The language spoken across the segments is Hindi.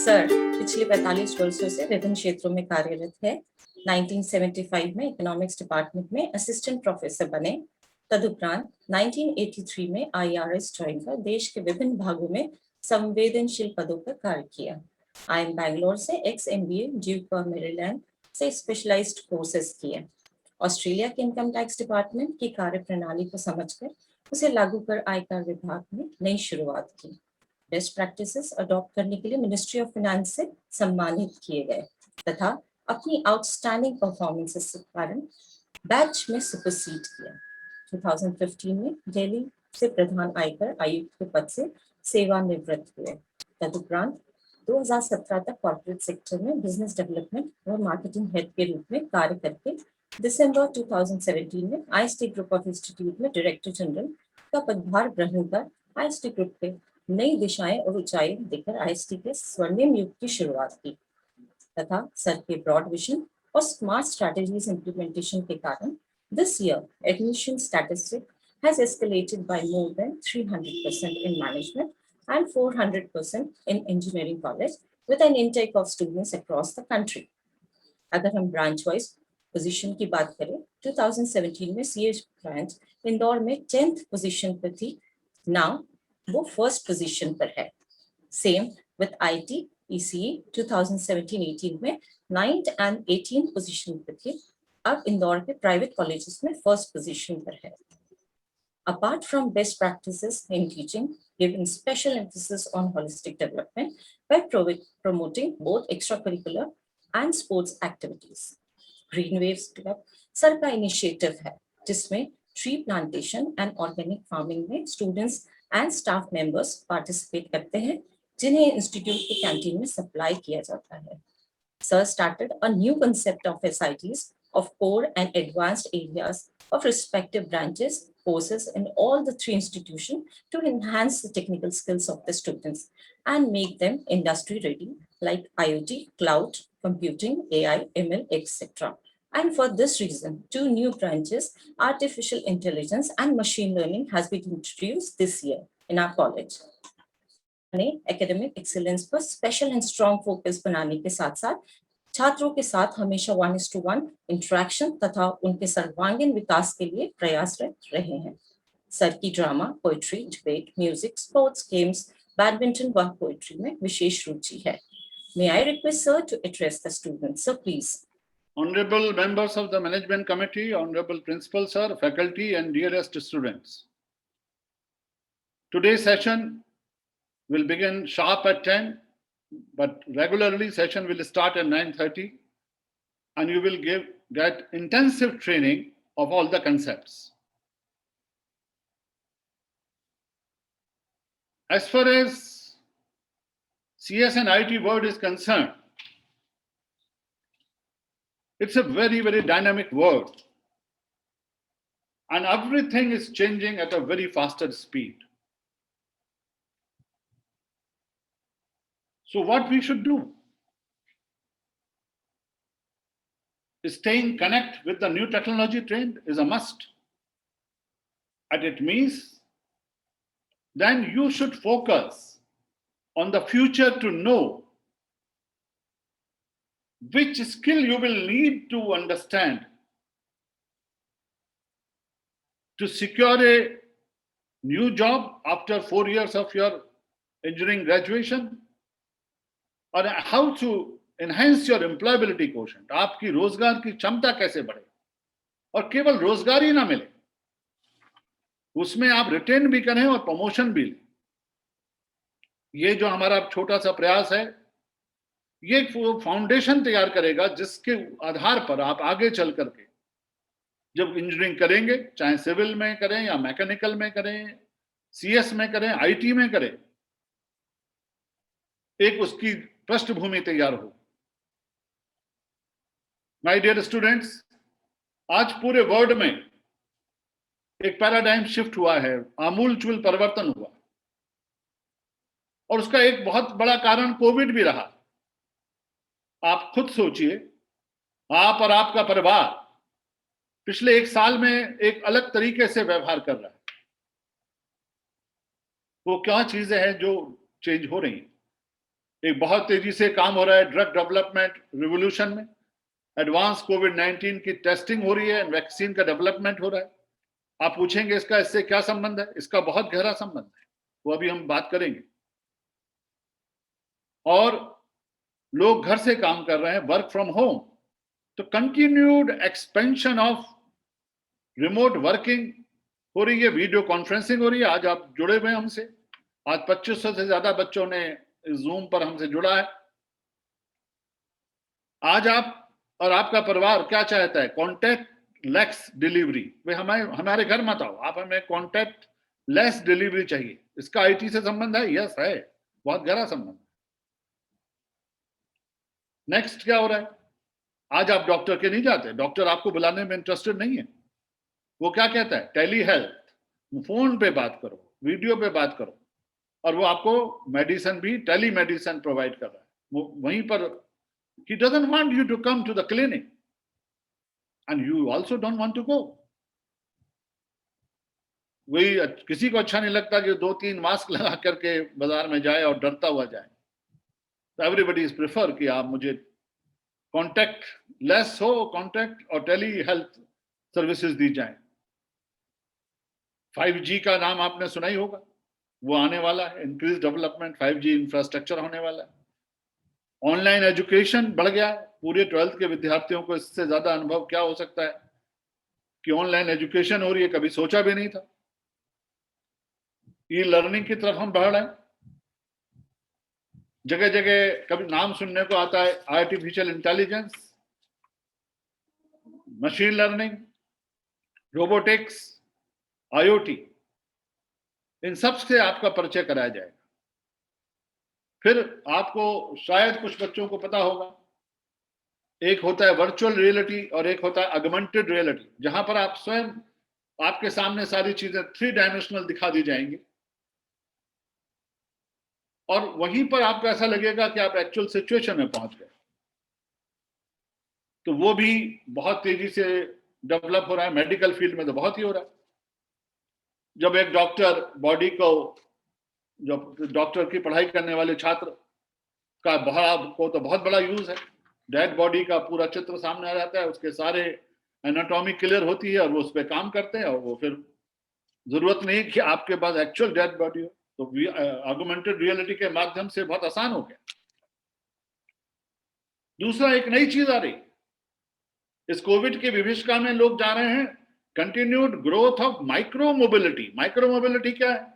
सर पिछले 45 वर्षों से विभिन्न क्षेत्रों में कार्यरत है। 1975 में इकोनॉमिक्स डिपार्टमेंट में असिस्टेंट प्रोफेसर बने। तदुपरांत 1983 में IRS ज्वाइन कर देश के विभिन्न भागों में संवेदनशील पदों पर कार्य किया। IIM बैंगलोर से XMBA ड्यूक मेरीलैंड से स्पेशलाइज्ड कोर्सेज किए। ऑस्ट्रेलिया के इनकम टैक्स डिपार्टमेंट की कार्य प्रणाली को समझकर उसे लागू कर आयकर विभाग में नई शुरुआत की। बेस्ट प्रैक्टिसेस अडॉप्ट करने के लिए मिनिस्ट्री ऑफ फाइनेंस से सम्मानित किए गए तथा अपनी आउटस्टैंडिंग परफॉर्मेंसेस के कारण बैच में सुपरसीड किया। 2015 में दिल्ली से प्रधान आयकर आयुक्त के पद से सेवानिवृत्त हुए। तदुपरांत 2017 तक कॉर्पोरेट सेक्टर में बिजनेस डेवलपमेंट और मार्केटिंग हेड के रूप में कार्य करके दिसंबर 2017 में IST ग्रुप ऑफ इंस्टीट्यूट में डायरेक्टर जनरल का पदभार ग्रहण कर IST ग्रुप के नई दिशाएं और ऊंचाई देकर IST के स्वर्णिम युग की शुरुआत की तथा सर के ब्रॉड विजन और स्मार्ट स्ट्रेटजीज इंप्लीमेंटेशन के कारण this year admission statistic has escalated by more than 300% in management and 400% in engineering college with an intake of students across the country. अगर हम ब्रांच वाइज पोजीशन की बात करें, 2017 में CH ब्रांच इंदौर में 10th पोजीशन पर थी। नाउ वो फर्स्ट पोजीशन पर है। सेम विद IT ECE 2017-18 में 9th and 18th पोजीशन पर थी। अब इंदौर के प्राइवेट कॉलेजेस में फर्स्ट पोजीशन पर है। Apart from best practices in teaching, giving special emphasis on holistic development by promoting both extracurricular and sports activities. Green Waves Club sir का इनिशिएटिव है जिसमें tree plantation and organic farming में students and staff members participate करते हैं, जिन्हें इंस्टीट्यूट के कैंटीन में सप्लाई किया जाता है। Sir started a new concept of SITs of core and advanced areas of respective branches courses in all the three institutions to enhance the technical skills of the students and make them industry ready like IoT, cloud, computing, AI, ML, etc. And for this reason, two new branches, artificial intelligence and machine learning, has been introduced this year in our college. Academic excellence पर स्पेशल एंड स्ट्रॉन्ग फोकस बनाने के साथ साथ छात्रों के साथ हमेशा 1:1 इंटरेक्शन तथा उनके सर्वांगीण विकास के लिए प्रयासरत रहे हैं। सर की drama, poetry, debate, music, sports, games, badminton व पोएट्री में विशेष रुचि है। May I request sir to address the students, sir, please. Honorable members of the management committee, honorable principal sir, faculty and dearest students. Today's session will begin sharp at 10, but regularly session will start at 9:30, and you will get intensive training of all the concepts. As far as CS and IT world is concerned, it's a very, very dynamic world, and everything is changing at a very faster speed. So what we should do? Staying connect with the new technology trend is a must. And it means then you should focus on the future to know which skill you will need to understand to secure a new job after 4 years of your engineering graduation, or how to enhance your employability quotient, आपकी रोजगार की क्षमता कैसे बढ़े और केवल रोजगार ही ना मिले, उसमें आप रिटेन भी करें और प्रमोशन भी लें। ये जो हमारा छोटा सा प्रयास है, ये फाउंडेशन तैयार करेगा जिसके आधार पर आप आगे चल करके जब इंजीनियरिंग करेंगे, चाहे सिविल में करें या मैकेनिकल में करें, CS में करें, IT में करें, एक उसकी पृष्ठभूमि तैयार हो। माय डियर स्टूडेंट्स, आज पूरे वर्ल्ड में एक पैराडाइम शिफ्ट हुआ है, आमूलचूल परिवर्तन हुआ, और उसका एक बहुत बड़ा कारण कोविड भी रहा। आप खुद सोचिए, आप और आपका परिवार पिछले 1 साल में एक अलग तरीके से व्यवहार कर रहा है। वो क्या चीजें हैं जो चेंज हो रही हैं? एक बहुत तेजी से काम हो रहा है ड्रग डेवलपमेंट रिवोल्यूशन में। एडवांस कोविड-19 की टेस्टिंग हो रही है, वैक्सीन का डेवलपमेंट हो रहा है। आप पूछेंगे इसका इससे क्या संबंध है? इसका बहुत गहरा संबंध है, वो अभी हम बात करेंगे। और लोग घर से काम कर रहे हैं, वर्क फ्रॉम होम। तो continued expansion of remote working हो रही है, वीडियो कॉन्फ्रेंसिंग हो रही है। आज आप जुड़े हुए हैं हमसे, आज 2500 से ज्यादा बच्चों ने जूम पर हमसे जुड़ा है। आज आप और आपका परिवार क्या चाहता है? Contact less delivery. भाई हमारे घर मत आओ, आप हमें कॉन्टैक्ट लेस डिलीवरी चाहिए। इसका आईटी से संबंध है? यस है, बहुत गहरा संबंध। नेक्स्ट क्या हो रहा है? आज आप डॉक्टर के नहीं जाते, डॉक्टर आपको बुलाने में इंटरेस्टेड नहीं है। वो क्या कहता है? टेली हेल्थ, फोन पे बात करो, वीडियो पे बात करो, और वो आपको मेडिसिन भी टेली मेडिसिन प्रोवाइड कर रहा है। वो वहीं पर he doesn't want you to come to the clinic and you also don't want to go. वही किसी को अच्छा नहीं लगता कि 2-3 मास्क लगा करके बाजार में जाए और डरता हुआ जाए। तो एवरीबडी इज प्रेफर कि आप मुझे कॉन्टैक्ट लेस हो, कॉन्टैक्ट और टेली हेल्थ सर्विसेज दी जाए। 5G का नाम आपने सुना ही होगा, वो आने वाला है। इंक्रीज डेवलपमेंट, 5G इंफ्रास्ट्रक्चर होने वाला है। ऑनलाइन एजुकेशन बढ़ गया है। पूरे 12th के विद्यार्थियों को इससे ज्यादा अनुभव क्या हो सकता है कि ऑनलाइन एजुकेशन हो रही है, कभी सोचा भी नहीं था। ई लर्निंग की तरफ हम बढ़ रहे हैं। जगह जगह कभी नाम सुनने को आता है artificial intelligence, machine learning, robotics, IoT, इन सब से आपका परिचय कराया जाएगा। फिर आपको शायद कुछ बच्चों को पता होगा, एक होता है वर्चुअल रियलिटी और एक होता है ऑगमेंटेड रियलिटी, जहां पर आप स्वयं, आपके सामने सारी चीजें 3 डायमेंशनल दिखा दी जाएंगी और वहीं पर आपको ऐसा लगेगा कि आप एक्चुअल सिचुएशन में पहुंच गए। तो वो भी बहुत तेजी से डेवलप हो रहा है। मेडिकल फील्ड में तो बहुत ही हो रहा है। जब एक डॉक्टर बॉडी को, जब डॉक्टर की पढ़ाई करने वाले छात्र का बहुत बड़ा यूज है। डेड बॉडी का पूरा चित्र सामने आ जाता है, उसके सारे एनाटॉमी क्लियर होती है और वो उस पर काम करते हैं, और वो फिर जरूरत नहीं कि आपके पास एक्चुअल डेड बॉडी हो। तो ऑगमेंटेड रियलिटी के माध्यम से बहुत आसान हो गया। दूसरा, एक नई चीज आ रही, इस कोविड की विभीषिका में लोग जा रहे हैं continued growth of micro mobility. Micro mobility क्या है?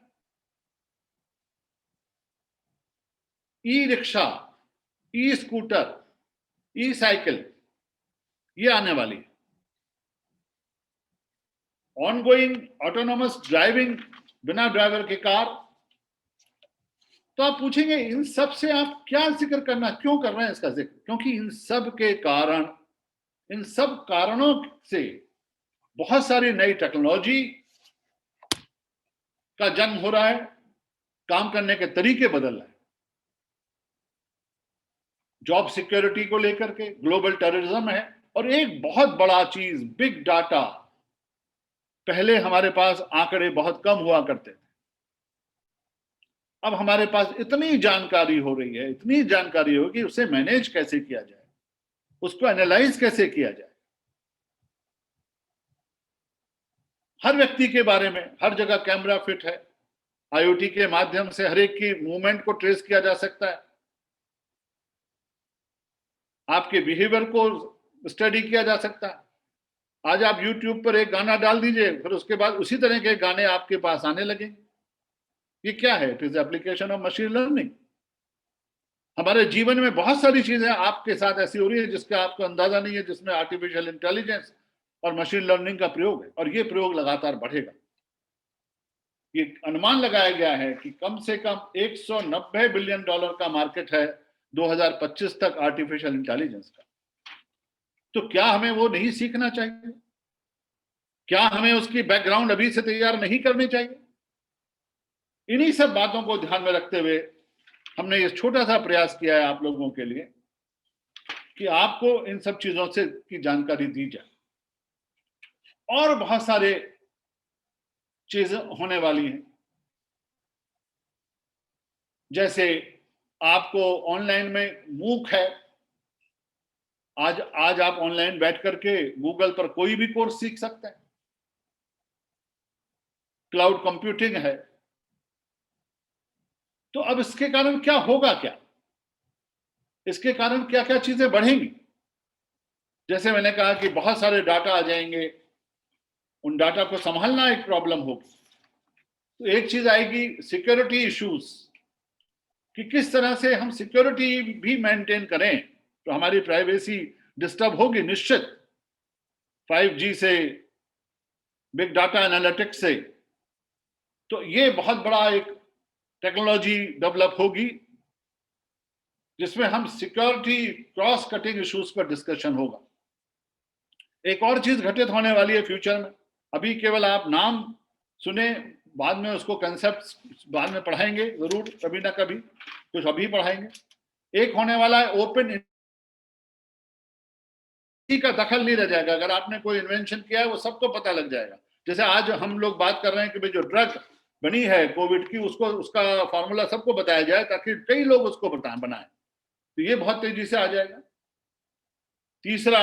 ई रिक्शा, ई स्कूटर, ई साइकिल, ये आने वाली है। ऑनगोइंग ऑटोनोमस ड्राइविंग, बिना ड्राइवर के कार। तो आप पूछेंगे इन सब से आप क्या जिक्र करना, क्यों कर रहे हैं इसका जिक्र? क्योंकि इन सब के कारण, इन सब कारणों से बहुत सारी नई टेक्नोलॉजी का जन्म हो रहा है, काम करने के तरीके बदल रहे हैं। जॉब सिक्योरिटी को लेकर के ग्लोबल टेररिज्म है, और एक बहुत बड़ा चीज बिग डाटा। पहले हमारे पास आंकड़े बहुत कम हुआ करते थे, अब हमारे पास इतनी जानकारी हो रही है, इतनी जानकारी हो कि उसे मैनेज कैसे किया जाए, उसको एनालाइज कैसे किया जाए। हर व्यक्ति के बारे में हर जगह कैमरा फिट है। IoT के माध्यम से हर एक की मूवमेंट को ट्रेस किया जा सकता है, आपके बिहेवियर को स्टडी किया जा सकता है। आज आप YouTube पर एक गाना डाल दीजिए, फिर उसके बाद उसी तरह के गाने आपके पास आने लगेंगे। ये क्या है? It is application of machine learning. हमारे जीवन में बहुत सारी चीजें आपके साथ ऐसी हो रही है जिसका आपको अंदाजा नहीं है, जिसमें आर्टिफिशियल इंटेलिजेंस और मशीन लर्निंग का प्रयोग है, और ये प्रयोग लगातार बढ़ेगा। ये अनुमान लगाया गया है कि कम से कम $190 बिलियन का मार्केट है 2025 तक आर्टिफिशियल इंटेलिजेंस का। तो क्या हमें वो नहीं सीखना चाहिए? क्या हमें उसकी बैकग्राउंड अभी से तैयार नहीं करनी चाहिए? इन्हीं सब बातों को ध्यान में रखते हुए हमने ये छोटा सा प्रयास किया है आप लोगों के लिए कि आपको इन सब चीजों से की जानकारी दी जाए। और बहुत सारे चीजें होने वाली हैं, जैसे आपको ऑनलाइन में मूक है, आज आप ऑनलाइन बैठ करके गूगल पर कोई भी कोर्स सीख सकते हैं। क्लाउड कंप्यूटिंग है। तो अब इसके कारण क्या होगा, क्या इसके कारण क्या क्या चीजें बढ़ेंगी? जैसे मैंने कहा कि बहुत सारे डाटा आ जाएंगे, उन डाटा को संभालना एक प्रॉब्लम होगी। तो एक चीज आएगी सिक्योरिटी इश्यूज, कि किस तरह से हम सिक्योरिटी भी मेंटेन करें, तो हमारी प्राइवेसी डिस्टर्ब होगी निश्चित। 5G से, बिग डाटा एनालिटिक्स से, तो ये बहुत बड़ा एक टेक्नोलॉजी डेवलप होगी जिसमें हम सिक्योरिटी क्रॉस कटिंग इश्यूज पर डिस्कशन होगा। एक और चीज घटित होने वाली है फ्यूचर में, अभी केवल आप नाम सुने, बाद में उसको कंसेप्ट बाद में पढ़ाएंगे जरूर, कभी ना कभी, कुछ अभी पढ़ाएंगे। एक होने वाला है ओपन, का दखल नहीं रह जाएगा। अगर आपने कोई इन्वेंशन किया है वो सबको पता लग जाएगा। जैसे आज हम लोग बात कर रहे हैं कि भाई जो ड्रग बनी है कोविड की, उसको उसका फॉर्मूला सबको बताया जाए ताकि कई लोग उसको बनाए, तो ये बहुत तेजी से आ जाएगा। तीसरा,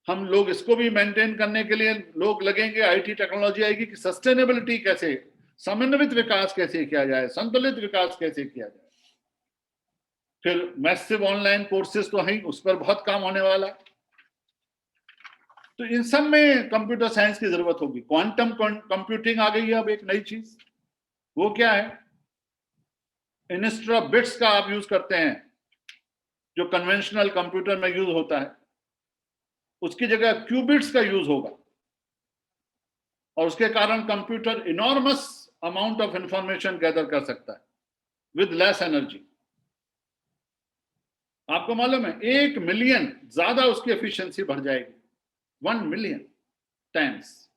हम लोग इसको भी मेंटेन करने के लिए लोग लगेंगे, आईटी टेक्नोलॉजी आएगी कि सस्टेनेबिलिटी कैसे, समन्वित विकास कैसे किया जाए, संतुलित विकास कैसे किया जाए। फिर मैसिव ऑनलाइन कोर्सेज तो है, उस पर बहुत काम होने वाला है। तो इन सब में कंप्यूटर साइंस की जरूरत होगी। क्वांटम कंप्यूटिंग आ गई है अब एक नई चीज, वो क्या है? इंस्टेड ऑफ बिट्स का आप यूज करते हैं जो कन्वेंशनल कंप्यूटर में यूज होता है, उसकी जगह क्यूबिट्स का यूज होगा, और उसके कारण computer enormous amount of information gather कर सकता है विद लेस एनर्जी। आपको मालूम है 1 मिलियन ज्यादा उसकी एफिशिएंसी बढ़ जाएगी, 1 मिलियन टाइम्स।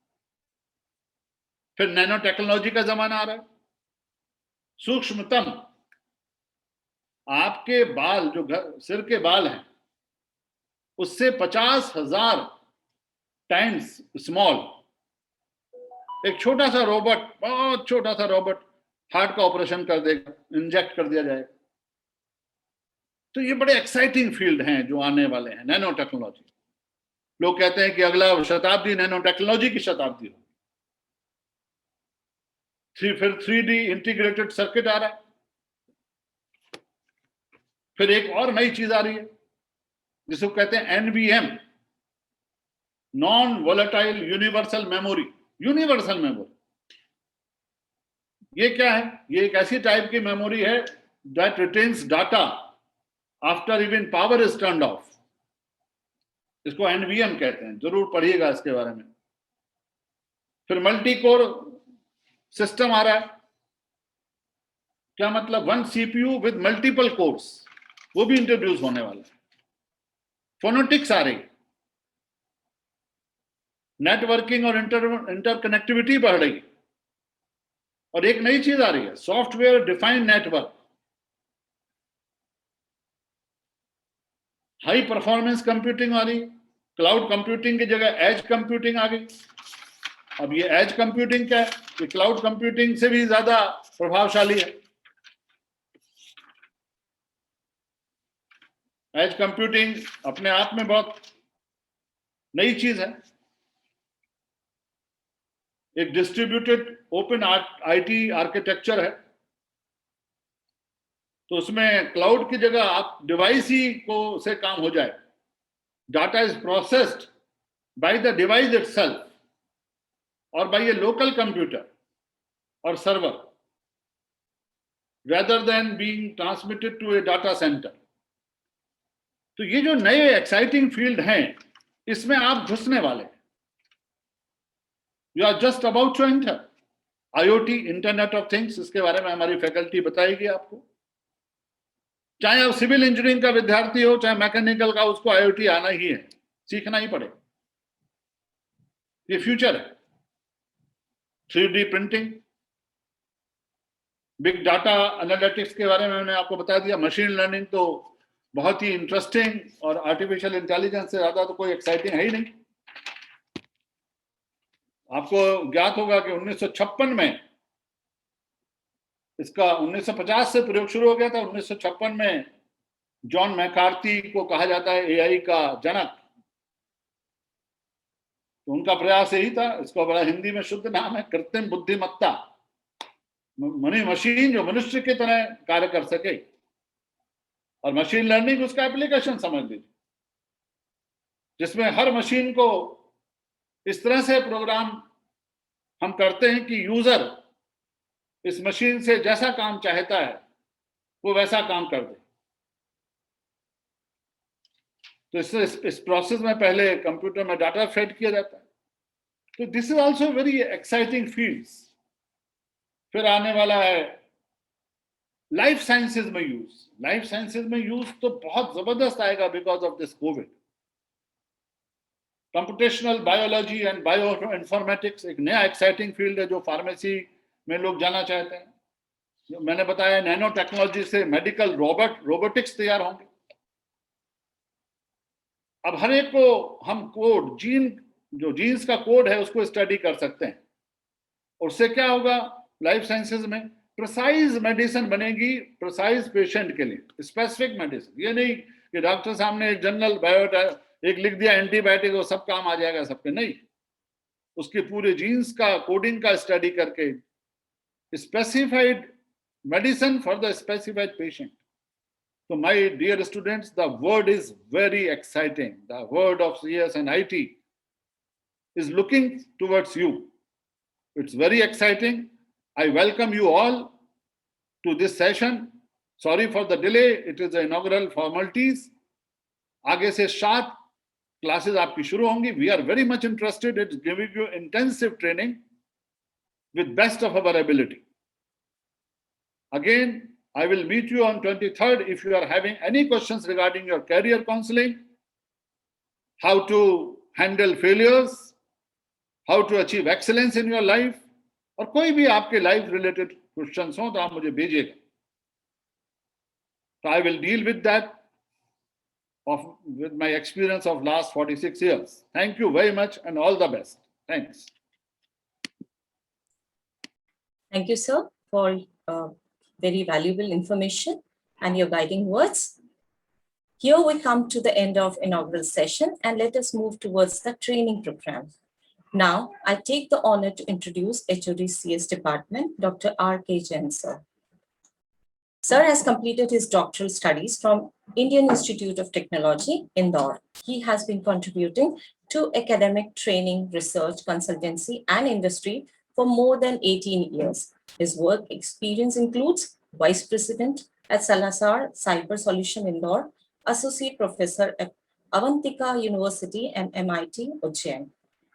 फिर नैनो टेक्नोलॉजी का जमाना आ रहा है। सूक्ष्मतम, आपके बाल, जो सिर के बाल हैं, उससे 50,000 टाइम्स स्मॉल एक छोटा सा रोबोट, बहुत छोटा सा रोबोट हार्ट का ऑपरेशन कर देगा, इंजेक्ट कर दिया जाएगा। तो ये बड़े एक्साइटिंग फील्ड हैं जो आने वाले हैं, नैनो टेक्नोलॉजी। लोग कहते हैं कि अगला शताब्दी नैनो टेक्नोलॉजी की शताब्दी हो। फिर 3D इंटीग्रेटेड सर्किट आ रहा है। फिर एक और नई चीज आ रही है जिसको कहते हैं NVM, non volatile universal memory. Universal memory ये क्या है? ये एक ऐसी टाइप की मेमोरी है that retains data after even power is turned of. इसको NVM कहते हैं, जरूर पढ़िएगा इसके बारे में। फिर मल्टी कोर सिस्टम आ रहा है। क्या मतलब? 1 CPU विद मल्टीपल कोर्स, वो भी इंट्रोड्यूस होने वाला है। फोनेटिक्स आ रही, नेटवर्किंग और इंटरकनेक्टिविटी बढ़ रही, और एक नई चीज आ रही है software defined network. High performance computing आ रही, क्लाउड कंप्यूटिंग की जगह एज कंप्यूटिंग आ गई। अब ये एज कंप्यूटिंग क्या है? ये क्लाउड कंप्यूटिंग से भी ज्यादा प्रभावशाली है। एज कंप्यूटिंग अपने आप में बहुत नई चीज है। एक डिस्ट्रीब्यूटेड ओपन आईटी आर्किटेक्चर है, तो उसमें क्लाउड की जगह आप डिवाइस ही को से काम हो जाए। Data is processed by the device itself और बाय ए लोकल कंप्यूटर और server rather than being transmitted to a data center। तो ये जो नए एक्साइटिंग फील्ड हैं, इसमें आप घुसने वाले हैं। You are just about to enter. IoT, internet of things, इसके बारे में हमारी फैकल्टी बताएगी आपको। चाहे आप सिविल इंजीनियरिंग का विद्यार्थी हो, चाहे मैकेनिकल का, उसको IoT आना ही है, सीखना ही पड़ेगा। ये फ्यूचर है। 3D printing, big data analytics के बारे में मैंने आपको बता दिया। मशीन लर्निंग तो बहुत ही इंटरेस्टिंग, और आर्टिफिशियल इंटेलिजेंस से ज्यादा तो कोई एक्साइटिंग है ही नहीं। आपको ज्ञात होगा कि 1956 में इसका 1950 से प्रयोग शुरू हो गया था। 1956 में जॉन मैकार्थी को कहा जाता है एआई का जनक, तो उनका प्रयास यही था। इसका बड़ा हिंदी में शुद्ध नाम है कृत्रिम बुद्धिमत्ता, मशीन जो मनुष्य की तरह कार्य कर सके, और मशीन लर्निंग उसका एप्लीकेशन समझ लीजिए, जिसमें हर मशीन को इस तरह से प्रोग्राम हम करते हैं कि यूजर इस मशीन से जैसा काम चाहता है वो वैसा काम कर दे। तो इस प्रोसेस में पहले कंप्यूटर में डाटा फेड किया जाता है। तो this is also very exciting field. फिर आने वाला है लाइफ साइंसेज में यूज। लाइफ साइंसेज में यूज तो बहुत जबरदस्त आएगा because of this Covid. Computational biology and bio informatics एक नया एक्साइटिंग फील्ड है जो फार्मेसी में लोग जाना चाहते हैं। जो मैंने बताया, नैनो टेक्नोलॉजी से मेडिकल रोबोटिक्स तैयार होंगे। अब हर एक को हम कोड जो जीन्स का कोड है उसको स्टडी कर सकते हैं। और उससे क्या होगा, लाइफ साइंसेज में प्रिसाइज मेडिसिन बनेगी, प्रिसाइज पेशेंट के लिए, स्पेसिफिक मेडिसिन। ये नहीं कि डॉक्टर साहब ने एक जनरल एक लिख दिया एंटीबायोटिक, वो सब काम आ जाएगा सबके, नहीं। उसके पूरे जीन्स का कोडिंग का स्टडी करके specified medicine for the specified patient. So my dear students, the world is very exciting. The world of CS and IT is looking towards you. It's very exciting. I welcome you all to this session. Sorry for the delay. It is the inaugural formalities. आगे से 7 classes आपकी शुरू होंगी. We are very much interested in giving you intensive training with best of our ability. Again, I will meet you on 23rd. If you are having any questions regarding your career counseling, how to handle failures, how to achieve excellence in your life, और कोई भी आपके लाइफ रिलेटेड क्वेश्चंस हो तो आप मुझे भेजिएगा। So I will deal with that with my experience of last 46 years. Thank you very much and all the best. Thanks. Thank you, sir, for very valuable information and your guiding words. Here we come to the end of inaugural session, and let us move towards the training program. Now, I take the honor to introduce HOD CS Department, Dr. R.K. Jain, sir. Sir has completed his doctoral studies from Indian Institute of Technology, Indore. He has been contributing to academic training, research, consultancy, and industry for more than 18 years. His work experience includes Vice President at Salazar Cyber Solution Indore, Associate Professor at Avantika University and MIT Ujjain.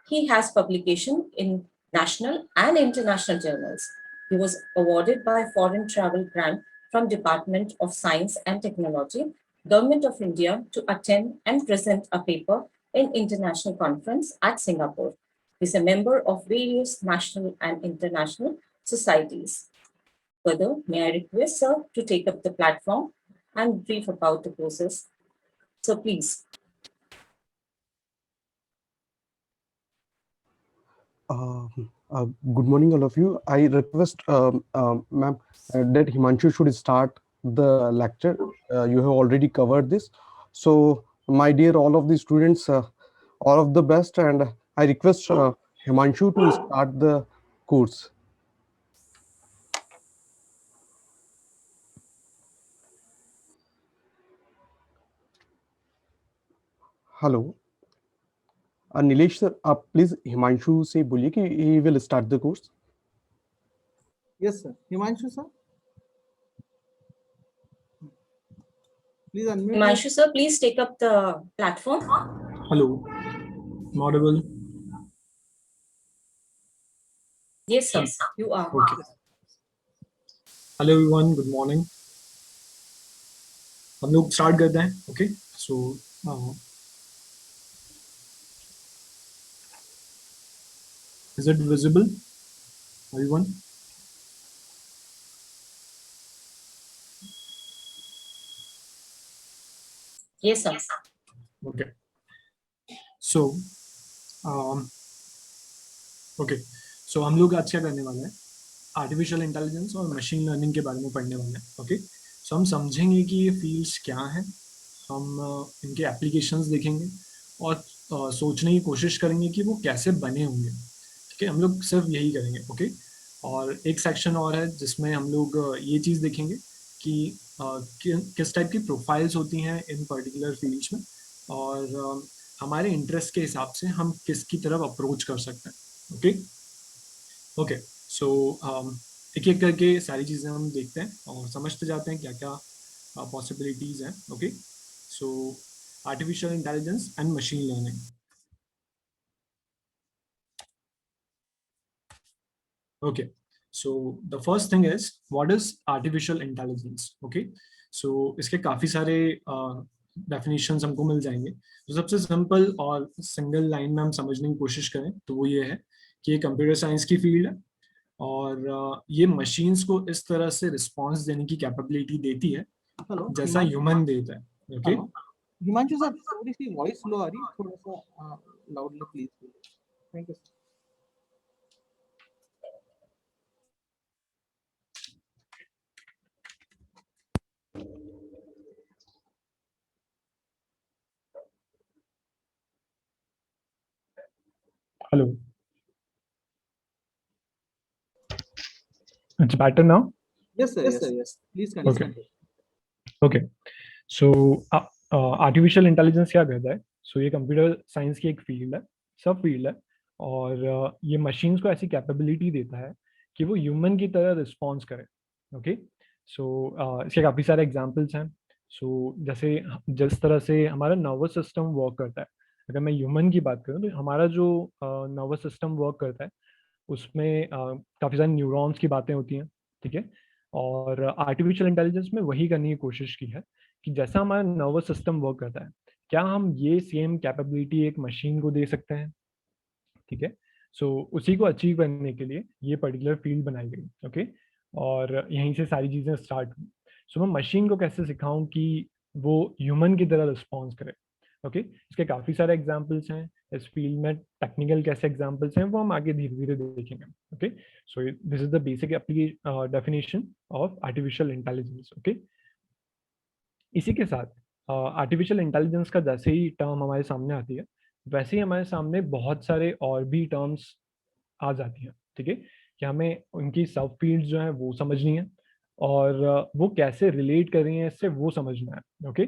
He has publication in national and international journals. He was awarded by Foreign Travel Grant from Department of Science and Technology, Government of India, to attend and present a paper in international conference at Singapore. He is a member of various national and international societies. Further, may I request sir to take up the platform and brief about the courses. So please. Good morning, all of you. I request, ma'am, that Himanshu should start the lecture. You have already covered this. So, my dear, all of the students, all of the best, and I request Himanshu to start the course. Hello. Nilesh sir, please Himanshu से बोलिए कि he will start the course. Yes, sir. Himanshu, sir. Please unmute. Himanshu, sir, please take up the platform. Hello. I'm audible? Yes, sir, you are. Okay. Hello everyone, good morning. हम लोग start करते हैं. Okay. So, is it visible, everyone? Yes, sir. Okay. So, okay. So हम लोग आज क्या करने वाले हैं? आर्टिफिशियल इंटेलिजेंस और मशीन लर्निंग के बारे में पढ़ने वाले हैं. ओके, सो हम समझेंगे कि ये फील्ड्स क्या हैं, हम इनके एप्लीकेशंस देखेंगे और सोचने की कोशिश करेंगे कि वो कैसे बने होंगे. ठीक है, हम लोग सिर्फ यही करेंगे. ओके, और एक सेक्शन और है जिसमें हम लोग ये चीज़ देखेंगे कि किस टाइप की प्रोफाइल्स होती हैं इन पर्टिकुलर फील्ड्स में, और हमारे इंटरेस्ट के हिसाब से हम किसकी तरफ अप्रोच कर सकते हैं. ओके ओके, सो एक एक करके सारी चीज़ें हम देखते हैं और समझते जाते हैं क्या क्या पॉसिबिलिटीज़ हैं. Okay, so artificial intelligence and machine learning. Okay, so the first thing is what is artificial intelligence? Okay, so इसके काफ़ी सारे definitions हमको मिल जाएंगे. तो सबसे सिंपल और सिंगल लाइन में हम समझने की कोशिश करें तो वो ये है कि ये कंप्यूटर साइंस की फील्ड है और ये मशीन्स को इस तरह से रिस्पॉन्स देने की कैपेबिलिटी देती है हेलो जैसा ह्यूमन देता है. ओके, हिमांशु सर, थोड़ी सी वॉइस लो आ रही है, थोड़ा सा loudly please. Thank you. hello, it's better now. Yes sir, yes. Please continue. Okay. Okay, so artificial intelligence क्या कहता है? सो ये कंप्यूटर साइंस की एक फील्ड है, सब फील्ड है, और ये मशीन्स को ऐसी कैपेबिलिटी देता है कि वो ह्यूमन की तरह रिस्पॉन्स करे. ओके, सो इसके काफ़ी सारे एग्जांपल्स हैं. सो जैसे जिस तरह से हमारा नर्वस सिस्टम वर्क करता है, अगर मैं ह्यूमन की बात करूँ तो हमारा जो नर्वस सिस्टम वर्क करता है उसमें काफ़ी सारे न्यूरॉन्स की बातें होती हैं. ठीक है, और आर्टिफिशियल इंटेलिजेंस में वही करने की कोशिश की है कि जैसा हमारा नर्वस सिस्टम वर्क करता है, क्या हम ये सेम कैपेबिलिटी एक मशीन को दे सकते हैं. ठीक है, सो उसी को अचीव करने के लिए ये पर्टिकुलर फील्ड बनाई गई. ओके, और यहीं से सारी चीज़ें स्टार्ट हुई. सो मैं मशीन को कैसे सिखाऊं कि वो ह्यूमन की तरह रिस्पॉन्स करे. ओके, इसके काफ़ी सारे एग्जाम्पल्स हैं इस फील्ड में. टेक्निकल कैसे एग्जाम्पल्स हैं वो हम आगे धीरे धीरे देखेंगे. Okay, so this is the basic definition of artificial intelligence. Okay, इसी के साथ आर्टिफिशियल इंटेलिजेंस का जैसे ही टर्म हमारे सामने आती है वैसे ही हमारे सामने बहुत सारे और भी टर्म्स आ जाती हैं. ठीक है, कि हमें उनकी सब फील्ड्स जो हैं वो समझनी है और वो कैसे रिलेट कर रही हैं इससे वो समझना है. ओके,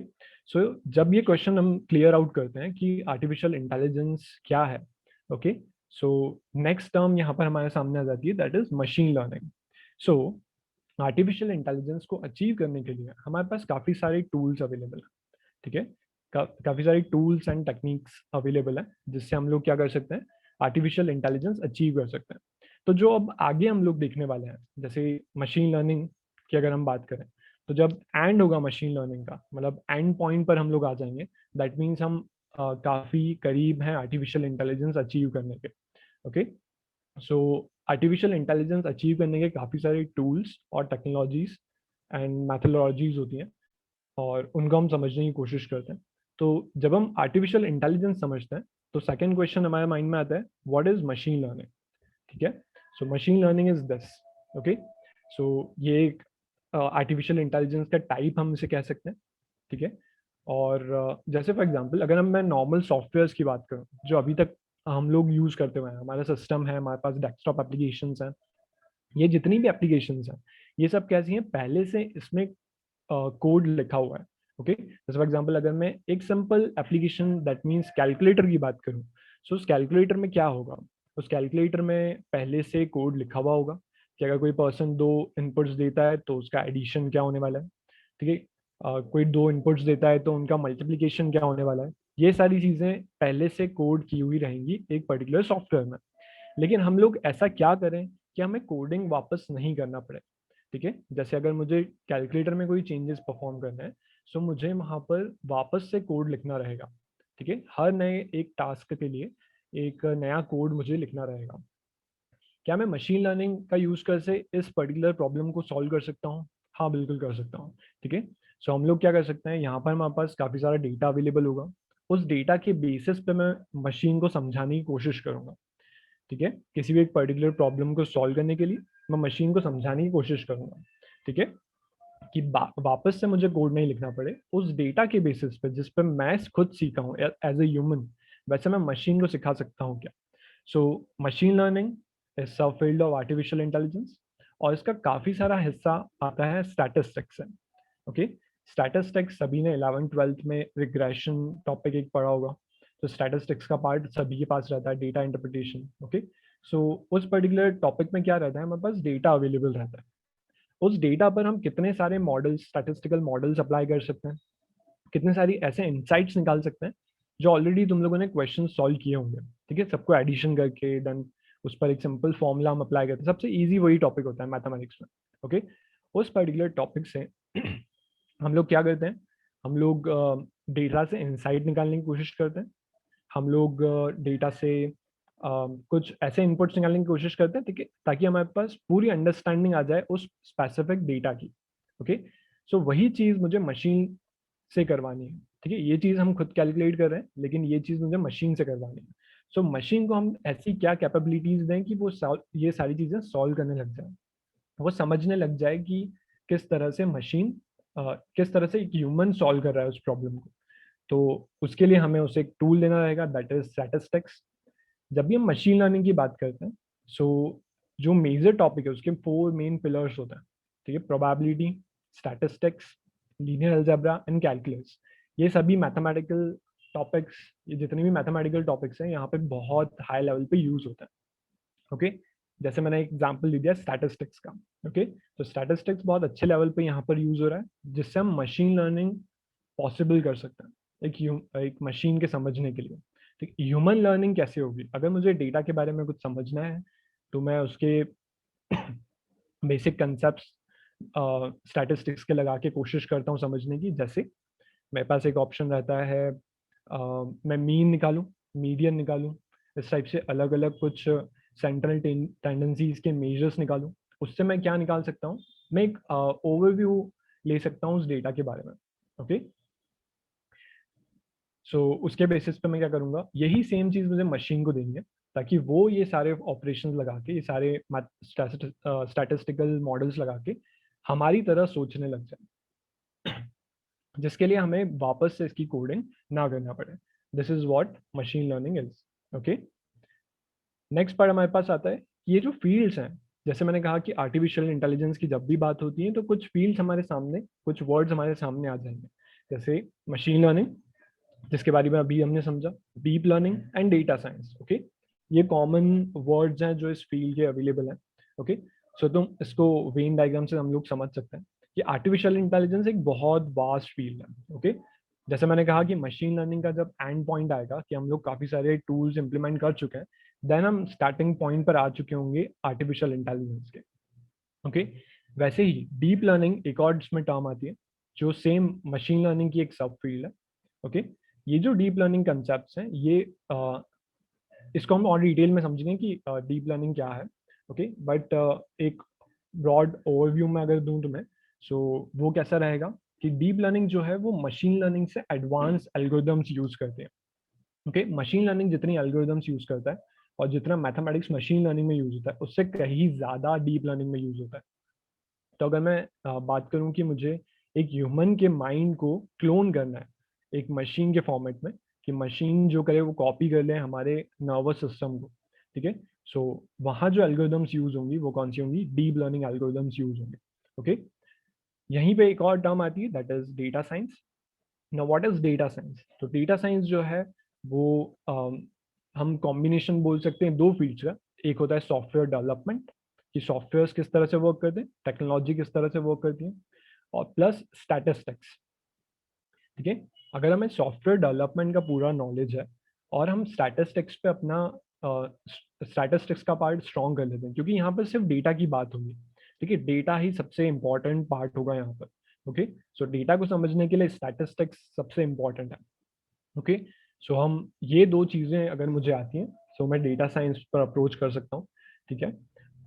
सो जब ये क्वेश्चन हम क्लियर आउट करते हैं कि आर्टिफिशियल इंटेलिजेंस क्या है, ओके, सो नेक्स्ट टर्म यहाँ पर हमारे सामने आ जाती है, that is machine learning. So artificial intelligence को अचीव करने के लिए हमारे पास काफ़ी सारे टूल्स अवेलेबल हैं. ठीक है, काफ़ी सारी टूल्स एंड टेक्निक्स अवेलेबल हैं जिससे हम लोग क्या कर सकते हैं, आर्टिफिशियल इंटेलिजेंस अचीव कर सकते हैं. तो जो अब आगे हम लोग देखने वाले हैं, जैसे मशीन लर्निंग की अगर हम बात करें, तो जब एंड होगा मशीन लर्निंग का, मतलब एंड पॉइंट पर हम लोग आ जाएंगे, दैट मीन्स हम काफ़ी करीब हैं आर्टिफिशियल इंटेलिजेंस अचीव करने के. ओके, सो आर्टिफिशियल इंटेलिजेंस अचीव करने के काफ़ी सारे टूल्स और टेक्नोलॉजीज एंड मैथोलॉजीज होती हैं और उनको हम समझने की कोशिश करते हैं. तो जब हम आर्टिफिशियल इंटेलिजेंस समझते हैं तो सेकंड क्वेश्चन हमारे माइंड में आता है, व्हाट इज मशीन लर्निंग. ठीक है, so machine learning is this. Okay, so ये एक आर्टिफिशियल इंटेलिजेंस का टाइप हम इसे कह सकते हैं. ठीक है, और जैसे फॉर एग्जांपल अगर मैं नॉर्मल सॉफ्टवेयर्स की बात करूं जो अभी तक हम लोग यूज करते हुए हैं, हमारा सिस्टम है, हमारे पास डेस्कटॉप एप्लीकेशंस हैं, ये जितनी भी एप्लीकेशंस हैं ये सब कैसी हैं, पहले से इसमें कोड लिखा हुआ है. ओके, जैसे फॉर एग्जांपल अगर मैं एक simple application that means calculator की बात करूं, सो उस कैलकुलेटर में क्या होगा, उस कैलकुलेटर में पहले से कोड लिखा हुआ होगा कि अगर कोई पर्सन दो इनपुट्स देता है तो उसका एडिशन क्या होने वाला है. ठीक है, कोई दो इनपुट्स देता है तो उनका मल्टीप्लिकेशन क्या होने वाला है. ये सारी चीज़ें पहले से कोड की हुई रहेंगी एक पर्टिकुलर सॉफ्टवेयर में. लेकिन हम लोग ऐसा क्या करें कि हमें कोडिंग वापस नहीं करना पड़े. ठीक है, जैसे अगर मुझे कैलकुलेटर में कोई चेंजेस परफॉर्म करना है, सो मुझे वहाँ पर वापस से कोड लिखना रहेगा. ठीक है, हर नए एक टास्क के लिए एक नया कोड मुझे लिखना रहेगा. क्या मैं मशीन लर्निंग का यूज़ कर से इस पर्टिकुलर प्रॉब्लम को सॉल्व कर सकता हूँ? हाँ, बिल्कुल कर सकता हूँ. ठीक है, सो हम लोग क्या कर सकते हैं, यहाँ पर हमारे पास काफ़ी सारा डेटा अवेलेबल होगा, उस डेटा के बेसिस पे मैं मशीन को समझाने की कोशिश करूँगा. ठीक है, किसी भी एक पर्टिकुलर प्रॉब्लम को सॉल्व करने के लिए मैं मशीन को समझाने की कोशिश करूंगा, ठीक है, कि वापस से मुझे कोड नहीं लिखना पड़े, उस डेटा के बेसिस पे जिस पे मैं खुद सीखा हूँ एज ए ह्यूमन, वैसे मैं मशीन को सिखा सकता हूँ क्या। सो मशीन लर्निंग इज सब फील्ड ऑफ आर्टिफिशियल इंटेलिजेंस, और इसका काफ़ी सारा हिस्सा आता है स्टैटिस्टिक्स से। ओके, स्टैटिस्टिक्स सभी ने 11th-12th में रिग्रेशन टॉपिक एक पढ़ा होगा, तो स्टैटिस्टिक्स का पार्ट सभी के पास रहता है, डेटा इंटरप्रिटेशन। ओके, सो उस पर्टिकुलर टॉपिक में क्या रहता है, हमारे पास डेटा अवेलेबल रहता है, उस डेटा पर हम कितने सारे मॉडल्स, स्टैटिस्टिकल मॉडल्स अप्लाई कर सकते हैं, कितने सारी ऐसे इंसाइट्स निकाल सकते हैं जो ऑलरेडी तुम लोगों ने क्वेश्चन सॉल्व किए होंगे, ठीक है, सबको एडिशन करके देन उस पर एक सिंपल फॉर्मूला हम अप्लाई करते हैं। सबसे इजी वही टॉपिक होता है मैथमेटिक्स में। ओके, उस पर्टिकुलर टॉपिक से हम लोग क्या करते हैं, हम लोग डेटा से इंसाइट निकालने की कोशिश करते हैं, हम लोग डेटा से कुछ ऐसे इनपुट्स निकालने की कोशिश करते हैं, ठीक है, ताकि हमारे पास पूरी अंडरस्टैंडिंग आ जाए उस स्पेसिफिक डेटा की। ओके, सो वही चीज़ मुझे मशीन से करवानी है, ठीक है, ये चीज़ हम खुद कैलकुलेट कर रहे हैं, लेकिन ये चीज़ मुझे मशीन से करवानी है। सो मशीन को हम ऐसी क्या कैपेबिलिटीज़ दें कि वो ये सारी चीज़ें सॉल्व करने लग जाए, वो समझने लग जाए कि किस तरह से मशीन किस तरह से एक ह्यूमन सॉल्व कर रहा है उस प्रॉब्लम को। तो उसके लिए हमें उसे एक टूल देना रहेगा, दैट इज स्टैटिस्टिक्स। जब भी हम मशीन लर्निंग की बात करते हैं, सो जो मेजर टॉपिक है उसके 4 मेन पिलर्स होते हैं, ठीक है, probability, statistics, linear algebra and calculus. ये सभी मैथमेटिकल टॉपिक्स, ये जितने भी मैथमेटिकल टॉपिक्स हैं यहाँ पे बहुत हाई लेवल पे यूज होते हैं। ओके, जैसे मैंने एक एग्जांपल दे दिया स्टैटिस्टिक्स का। ओके, तो स्टैटिस्टिक्स बहुत अच्छे लेवल पे यहाँ पर यूज हो रहा है, जिससे हम मशीन लर्निंग पॉसिबल कर सकते हैं एक मशीन के समझने के लिए। ठीक, ह्यूमन लर्निंग कैसे होगी, अगर मुझे डेटा के बारे में कुछ समझना है तो मैं उसके बेसिक कंसेप्ट स्टैटिस्टिक्स के लगा के कोशिश करता हूँ समझने की। जैसे मेरे पास एक ऑप्शन रहता है, मैं मीन निकालूं, मीडियन निकालूं, इस टाइप से अलग अलग कुछ सेंट्रल टेंडेंसीज के मेजर्स निकालूं। उससे मैं क्या निकाल सकता हूँ, मैं एक ओवरव्यू ले सकता हूँ उस डेटा के बारे में। ओके, सो उसके बेसिस पे मैं क्या करूँगा, यही सेम चीज़ मुझे मशीन को देंगे, ताकि वो ये सारे ऑपरेशंस लगा के, ये सारे स्टैटिस्टिकल मॉडल्स लगा के हमारी तरह सोचने लग जाए, जिसके लिए हमें वापस से इसकी कोडिंग ना करना पड़े। This is what machine learning is. Okay, next part हमारे पास आता है, ये जो फील्ड्स हैं, जैसे मैंने कहा कि आर्टिफिशियल इंटेलिजेंस की जब भी बात होती है तो कुछ फील्ड्स हमारे सामने, कुछ वर्ड्स हमारे सामने आ जाएंगे, जैसे मशीन लर्निंग, जिसके बारे में अभी हमने समझा, deep learning and data science. Okay, ये कॉमन वर्ड्स हैं जो इस फील्ड के अवेलेबल हैं। ओके, सो तुम इसको वेन डायग्राम से हम लोग समझ सकते हैं कि आर्टिफिशियल इंटेलिजेंस एक बहुत वास्ट फील्ड है। ओके, जैसे मैंने कहा कि मशीन लर्निंग का जब एंड पॉइंट आएगा कि हम लोग काफ़ी सारे टूल्स इंप्लीमेंट कर चुके हैं, देन हम स्टार्टिंग पॉइंट पर आ चुके होंगे आर्टिफिशियल इंटेलिजेंस के। ओके, वैसे ही डीप लर्निंग एक और जिसमें टर्म आती है, जो सेम मशीन लर्निंग की एक सब फील्ड है। ओके, ये जो डीप लर्निंग कंसेप्ट्स हैं, ये इसको हम और डिटेल में समझेंगे कि डीप लर्निंग क्या है। ओके, बट एक ब्रॉड ओवरव्यू में अगर दूं तुम्हें, सो वो कैसा रहेगा कि डीप लर्निंग जो है वो मशीन लर्निंग से एडवांस एल्गोरिदम्स यूज करते हैं। ओके, मशीन लर्निंग जितनी एल्गोरिदम्स यूज करता है और जितना मैथमेटिक्स मशीन लर्निंग में यूज होता है, उससे कहीं ज़्यादा डीप लर्निंग में यूज होता है। तो अगर मैं बात करूं कि मुझे एक ह्यूमन के माइंड को क्लोन करना है एक मशीन के फॉर्मेट में, कि मशीन जो करे वो कॉपी कर ले हमारे नर्वस सिस्टम को, ठीक है, सो वहाँ जो एल्गोरिदम्स यूज होंगी वो कौन सी होंगी, डीप लर्निंग एल्गोरिदम्स यूज होंगे। ओके, यहीं पे एक और टर्म आती है, that is data science. Now what is data science, तो डेटा साइंस जो है वो हम कॉम्बिनेशन बोल सकते हैं दो फील्ड्स का। एक होता है सॉफ्टवेयर डेवलपमेंट, कि सॉफ्टवेयर किस तरह से वर्क करते हैं, टेक्नोलॉजी किस तरह से वर्क करती है, और प्लस स्टैटिस्टिक्स। ठीक है, अगर हमें सॉफ्टवेयर डेवलपमेंट का पूरा नॉलेज है और हम स्टैटिस्टिक्स पे अपना स्टैटिस्टिक्स का पार्ट स्ट्रॉन्ग कर लेते हैं, क्योंकि यहाँ पर सिर्फ डेटा की बात होगी, ठीक है, डेटा ही सबसे इंपॉर्टेंट पार्ट होगा यहाँ पर। ओके, सो डेटा को समझने के लिए स्टैटिस्टिक्स सबसे इंपॉर्टेंट है। ओके, सो हम ये दो चीज़ें अगर मुझे आती हैं, सो मैं डेटा साइंस पर अप्रोच कर सकता हूँ। ठीक है,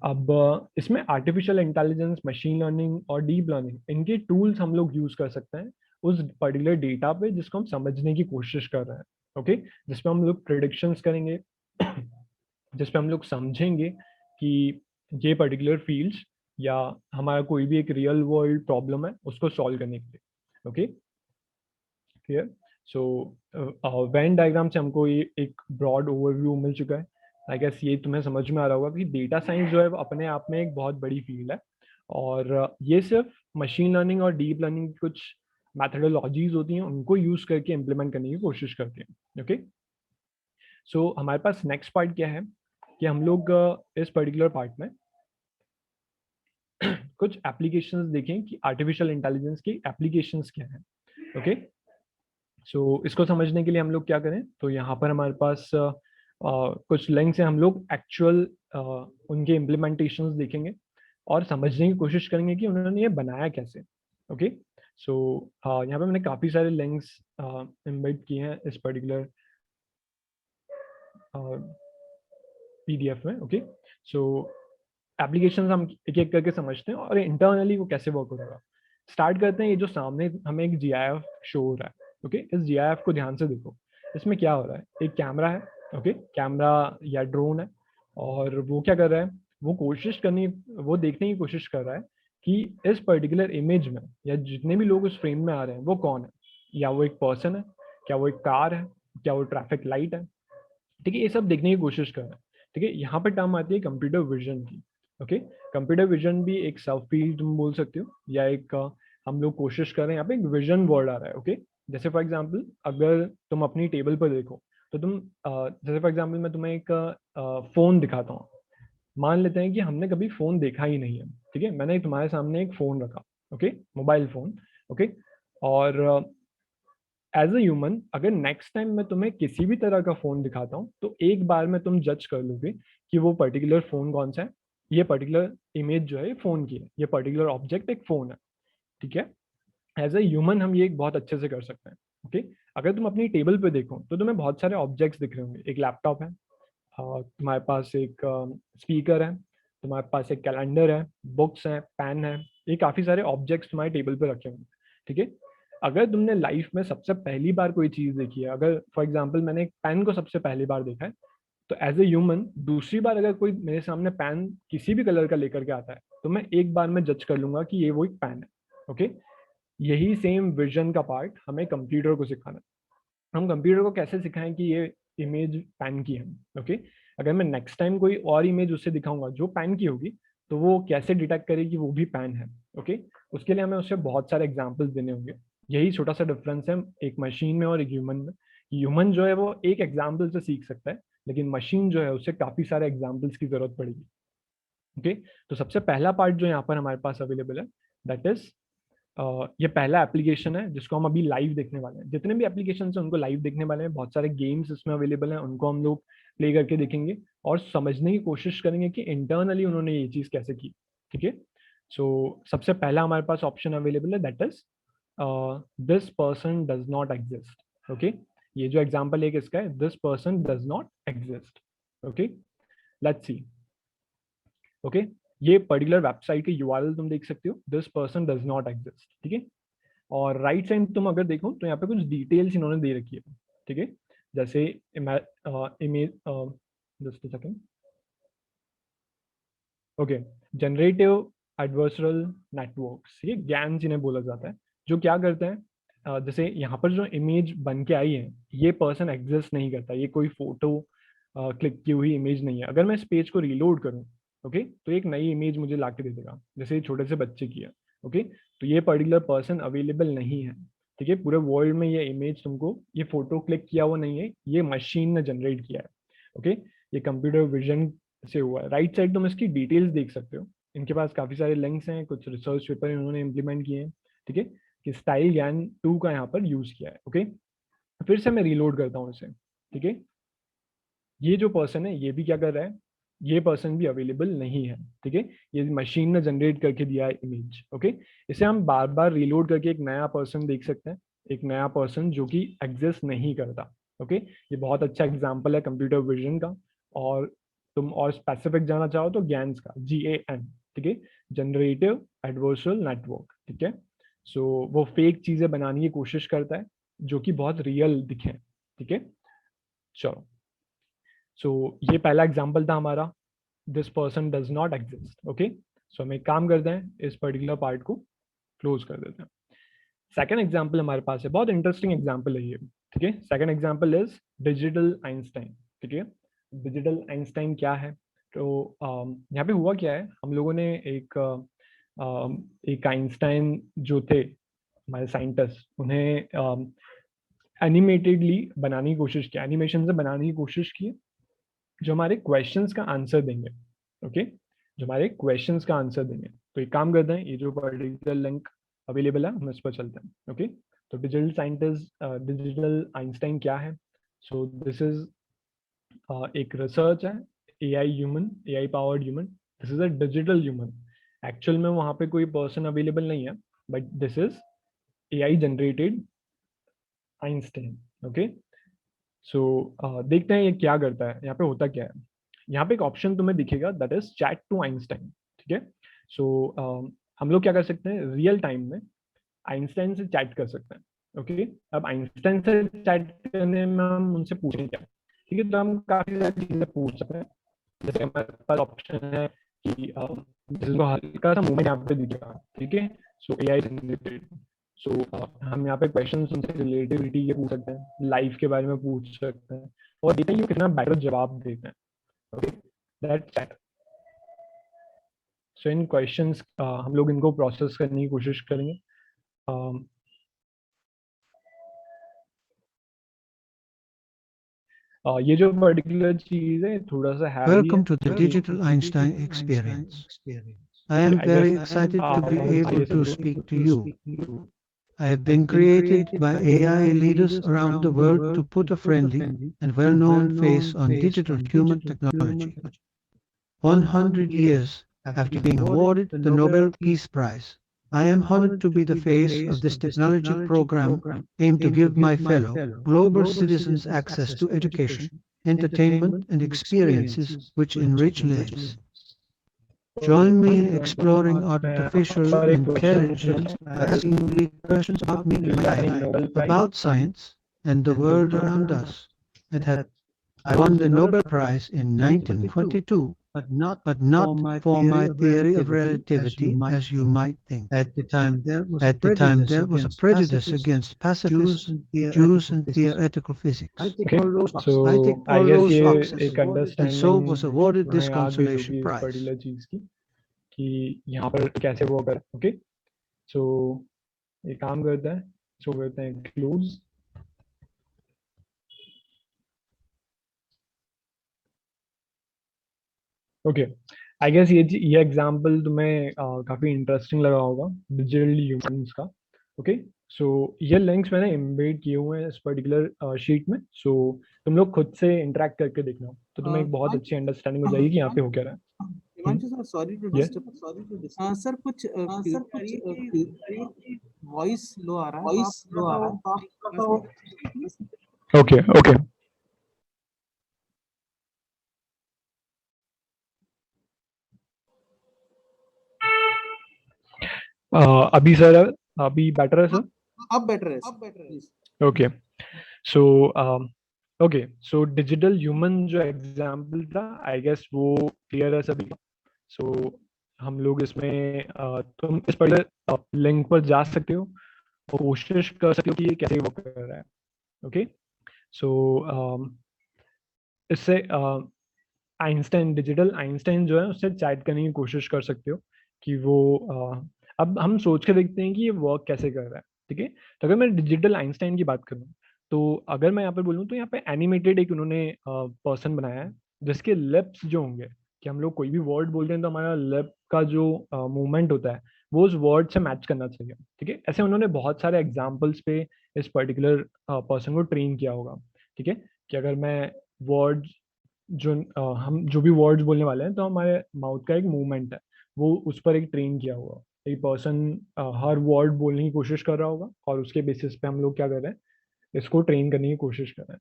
अब इसमें आर्टिफिशियल इंटेलिजेंस, मशीन लर्निंग और डीप लर्निंग, इनके टूल्स हम लोग यूज़ कर सकते हैं उस पर्टिकुलर डेटा पे जिसको हम समझने की कोशिश कर रहे हैं। ओके, जिसमें हम लोग प्रिडिक्शंस करेंगे जिस पे हम लोग समझेंगे कि ये पर्टिकुलर फील्ड्स या हमारा कोई भी एक रियल वर्ल्ड प्रॉब्लम है उसको सॉल्व करने के लिए। Okay, clear? So Venn diagram से हमको ये एक ब्रॉड ओवरव्यू मिल चुका है। आई गेस ये तुम्हें समझ में आ रहा होगा कि डेटा साइंस जो है वो अपने आप में एक बहुत बड़ी फील्ड है, और ये सिर्फ मशीन लर्निंग और डीप लर्निंग की कुछ मैथडोलॉजीज होती हैं उनको यूज करके इम्प्लीमेंट करने की कोशिश करते हैं। ओके, सो हमारे पास नेक्स्ट पार्ट क्या है कि हम लोग इस पर्टिकुलर पार्ट में कुछ एप्लीकेशंस देखें कि आर्टिफिशियल इंटेलिजेंस की एप्लीकेशंस क्या हैं। ओके, सो इसको समझने के लिए हम लोग क्या करें, तो यहाँ पर हमारे पास कुछ लिंक्स हैं, हम लोग एक्चुअल उनके इम्प्लीमेंटेशंस देखेंगे और समझने की कोशिश करेंगे कि उन्होंने ये बनाया कैसे। ओके, सो यहाँ पे मैंने काफ़ी सारे लिंक्स एम्बेड किए हैं इस पर्टिकुलर PDF में। ओके, सो एप्लीकेशंस हम एक एक करके समझते हैं और इंटरनली वो कैसे वर्क होगा। स्टार्ट करते हैं। ये जो सामने हमें एक GIF शो हो रहा है, ओके, इस GIF को ध्यान से देखो। इसमें क्या हो रहा है, एक कैमरा है, ओके, कैमरा या ड्रोन है, और वो क्या कर रहा है, वो देखने की कोशिश कर रहा है कि इस पर्टिकुलर इमेज में या जितने भी लोग उस फ्रेम में आ रहे हैं वो कौन है, या वो एक पर्सन है, क्या वो एक कार है, क्या वो ट्रैफिक लाइट है। ठीक है, ये सब देखने की कोशिश कर रहा है। ठीक है, यहाँ पर टर्म आती है कंप्यूटर विजन की। ओके, कंप्यूटर विजन भी एक सब फील्ड तुम बोल सकते हो, या एक हम लोग कोशिश कर रहे हैं, यहाँ पे एक विजन वर्ड आ रहा है। ओके, जैसे फॉर एग्जांपल अगर तुम अपनी टेबल पर देखो तो तुम जैसे फॉर एग्जांपल मैं तुम्हें एक फोन दिखाता हूँ। मान लेते हैं कि हमने कभी फोन देखा ही नहीं है। ठीक है, मैंने तुम्हारे सामने एक फोन रखा, ओके, मोबाइल फोन। ओके, और एज अ ह्यूमन अगर नेक्स्ट टाइम मैं तुम्हें किसी भी तरह का फोन दिखाता हूँ तो एक बार में तुम जज कर लोगे कि वो पर्टिकुलर फोन कौन सा है। ये पर्टिकुलर इमेज जो है फोन की है, ये पर्टिकुलर ऑब्जेक्ट एक फोन है। ठीक है, एज अ ह्यूमन हम ये बहुत अच्छे से कर सकते हैं। ओके, अगर तुम अपनी टेबल पे देखो तो तुम्हें बहुत सारे ऑब्जेक्ट्स दिख रहे होंगे। एक लैपटॉप है, तुम्हारे पास एक स्पीकर है, तुम्हारे पास एक कैलेंडर है, बुक्स हैं, पेन है, ये काफ़ी सारे ऑब्जेक्ट्स तुम्हारे टेबल पे रखे होंगे। ठीक है, अगर तुमने लाइफ में सबसे पहली बार कोई चीज़ देखी है, अगर फॉर एग्जांपल मैंने एक पेन को सबसे पहली बार देखा है, तो एज ए ह्यूमन दूसरी बार अगर कोई मेरे सामने पेन किसी भी कलर का लेकर के आता है तो मैं एक बार में जज कर लूंगा कि ये वो एक पेन है। ओके, यही सेम विजन का पार्ट हमें कंप्यूटर को सिखाना है। हम कंप्यूटर को कैसे सिखाएं कि ये इमेज पैन की है। ओके, अगर मैं नेक्स्ट टाइम कोई और इमेज उससे दिखाऊंगा जो पैन की होगी तो वो कैसे डिटेक्ट करे कि वो भी पैन है। ओके, उसके लिए हमें उससे बहुत सारे एग्जाम्पल्स देने होंगे। यही छोटा सा डिफरेंस है एक मशीन में और एक ह्यूमन में। ह्यूमन जो है वो एक एग्जाम्पल से सीख सकता है, लेकिन मशीन जो है उससे काफ़ी सारे एग्जाम्पल्स की जरूरत पड़ेगी। ओके, तो सबसे पहला पार्ट जो यहाँ पर हमारे पास अवेलेबल है दैट इज ये पहला एप्लीकेशन है जिसको हम अभी लाइव देखने वाले हैं। जितने भी एप्लीकेशन हैं उनको लाइव देखने वाले हैं। बहुत सारे गेम्स इसमें अवेलेबल हैं, उनको हम लोग प्ले करके देखेंगे और समझने की कोशिश करेंगे कि इंटरनली उन्होंने ये चीज़ कैसे की। ठीक है, सो सबसे पहला हमारे पास ऑप्शन अवेलेबल है that is this person does not exist. Okay, ये जो एग्जाम्पल है किसका है, this person does not exist. Okay, let's see. Okay, ये पर्टिकुलर वेबसाइट के URL तुम देख सकते हो, this person does not exist. ठीक है, और राइट साइड तुम अगर देखो तो यहाँ पे कुछ डिटेल्स इन्होंने दे रखी है। ठीक है, जैसे image, just a second. Okay, generative adversarial networks, ये ज्ञान जिन्हें बोला जाता है, जो क्या करते हैं जैसे यहाँ पर जो इमेज बन के आई है ये पर्सन एग्जिस्ट नहीं करता, ये कोई फोटो क्लिक की हुई इमेज नहीं है। अगर मैं इस पेज को रीलोड करूँ, ओके, तो एक नई इमेज मुझे ला के दे देगा, जैसे छोटे से बच्चे की है। ओके, तो ये पर्टिकुलर पर्सन अवेलेबल नहीं है। ठीक है, पूरे वर्ल्ड में ये इमेज तुमको, ये फोटो क्लिक किया हुआ नहीं है, ये मशीन ने जनरेट किया है। ओके, ये कंप्यूटर विजन से हुआ है। राइट साइड तुम इसकी डिटेल्स देख सकते हो, इनके पास काफ़ी सारे लिंक्स हैं, कुछ रिसर्च पेपर इन्होंने इम्प्लीमेंट किए हैं। ठीक है, कि स्टाइल ज्ञान 2 का यहाँ पर यूज़ किया है। ओके, फिर से मैं रीलोड करता हूँ इसे। ठीक है, ये जो पर्सन है ये भी क्या कर रहा है, ये पर्सन भी अवेलेबल नहीं है। ठीक है, ये मशीन ने जनरेट करके दिया है इमेज। ओके, इसे हम बार बार रीलोड करके एक नया पर्सन देख सकते हैं, एक नया पर्सन जो कि एग्जिस्ट नहीं करता। ओके, ये बहुत अच्छा एग्जाम्पल है कंप्यूटर विजन का। और तुम और स्पेसिफिक जाना चाहो तो ज्ञान का, GAN। ठीक है, जनरेटिव एडवर्सरल नेटवर्क। ठीक है, सो वो फेक चीजें बनाने की कोशिश करता है जो कि बहुत रियल दिखे। ठीक है, चलो सो ये पहला एग्जाम्पल था हमारा, this person does not exist. Okay, so हम एक काम करते हैं, इस पर्टिकुलर पार्ट को क्लोज कर देते हैं। सेकेंड एग्जाम्पल हमारे पास है, बहुत इंटरेस्टिंग एग्जाम्पल है ये, ठीक है। Second example is digital Einstein, ठीक है। डिजिटल आइंस्टाइन क्या है? तो यहाँ पे हुआ क्या है, हम लोगों ने एक आइंस्टाइन जो थे हमारे साइंटिस्ट, उन्हें एनिमेटेडली बनाने की कोशिश की, एनिमेशन से बनाने की कोशिश की जो हमारे क्वेश्चंस का आंसर देंगे। ओके, जो हमारे क्वेश्चंस का आंसर देंगे। तो एक काम करते हैं, ये जो पर्टिकुलर लिंक अवेलेबल है हम इस पर चलते हैं। ओके, तो डिजिटल साइंटिस्ट, डिजिटल आइंस्टाइन क्या है? सो दिस इज एक रिसर्च है, AI human, AI powered human. This is a digital human. Actual में वहाँ पे कोई पर्सन अवेलेबल नहीं है, but this is AI generated Einstein. Okay, so देखते हैं ये क्या करता है, यहाँ पे होता क्या है। यहाँ पे एक ऑप्शन तुम्हें दिखेगा, that is chat to Einstein, ठीक है। सो हम लोग क्या कर सकते हैं, रियल टाइम में आइंस्टाइन से चैट कर सकते हैं। ओके, अब आइंस्टाइन से चैट करने में हम उनसे पूछें क्या, ठीक है। तो हम काफी सारी चीजें पूछ सकते हैं, जैसे हमारे पास ऑप्शन है कि जिसको हल्का सा मूवमेंट यहाँ पे दिखेगा, ठीक है। सो एआई जनरेटेड, सो हम यहाँ पे क्वेश्चन उनसे रिलेटिविटी के पूछ सकते हैं, लाइफ के बारे में पूछ सकते हैं, और देखते हैं ये कितना बेटर जवाब देते हैं। Okay, that's chat. So in questions हम लोग इनको प्रोसेस करने की कोशिश करेंगे। ये जो पर्टिकुलर चीज है थोड़ा सा हैवी है। Welcome to the Digital Einstein Experience. I am very excited to be able to speak to you. I have been created by AI leaders around the world to put a friendly and well-known face on digital human technology. 100 years after being awarded the Nobel Peace Prize, I am honored to be the face of this technology program aimed to give my fellow global citizens access to education, entertainment, and experiences which enrich lives. Join me in exploring artificial intelligence by asking me questions about me and my life, about science and the world around us. I won the Nobel Prize in 1922, but not for my theory of relativity, as you might think. At the time, there was a prejudice against pacifists, Jews, and theoretical physics. Okay, so I guess ये एक and understanding so was awarded this consolation prize. Particular चीज की कि यहाँ पर कैसे वो कर। ओके, सो ये काम करता है, सो करते हैं क्लोज। ओके, आई गेस ये एग्जांपल तुम्हें काफी इंटरेस्टिंग लगा होगा, डिजिटल ह्यूमंस का। ओके, सो ये लिंक्स मैंने एम्बेड किए हुए हैं इस पर्टिकुलर शीट में, सो तुम लोग खुद से इंटरेक्ट करके देखना, तो तुम्हें एक बहुत अच्छी अंडरस्टैंडिंग हो जाएगी कि यहाँ पे हो क्या रहा है। Himanshu sir, sorry to disturb. Sir कुछ वॉइस लो आ रहा है। ओके ओके, अभी सर, अभी बेटर है सर? अब बेटर है। Okay, so okay, so digital human जो एग्जांपल था, आई गेस वो क्लियर है सभी। सो हम लोग इसमें तुम इस पर्टिकुलर लिंक पर जा सकते हो और कोशिश कर सकते हो कि ये कैसे वर्क कर रहा है। ओके, सो इससे आइंस्टाइन, डिजिटल आइंस्टाइन जो है उससे चैट करने की कोशिश कर सकते हो कि वो अब हम सोच के देखते हैं कि ये वर्क कैसे कर रहा है। ठीक है, तो अगर मैं डिजिटल आइंस्टाइन की बात करूँ, तो अगर मैं यहाँ पे बोलूँ तो यहाँ पे एनिमेटेड एक उन्होंने पर्सन बनाया है जिसके लिप्स जो होंगे, कि हम लोग कोई भी वर्ड बोलते हैं तो हमारा लिप का जो मूवमेंट होता है वो उस वर्ड से मैच करना चाहिए। ठीक है, ऐसे उन्होंने बहुत सारे एग्जाम्पल्स पे इस पर्टिकुलर पर्सन को ट्रेन किया होगा। ठीक है, कि अगर मैं वर्ड्स जो हम जो भी वर्ड्स बोलने वाले हैं तो हमारे माउथ का एक मूवमेंट है, वो उस पर एक ट्रेन किया हुआ। एक पर्सन हर वर्ड बोलने की कोशिश कर रहा होगा और उसके बेसिस पे हम लोग क्या कर रहे हैं, इसको ट्रेन करने की कोशिश कर रहे हैं।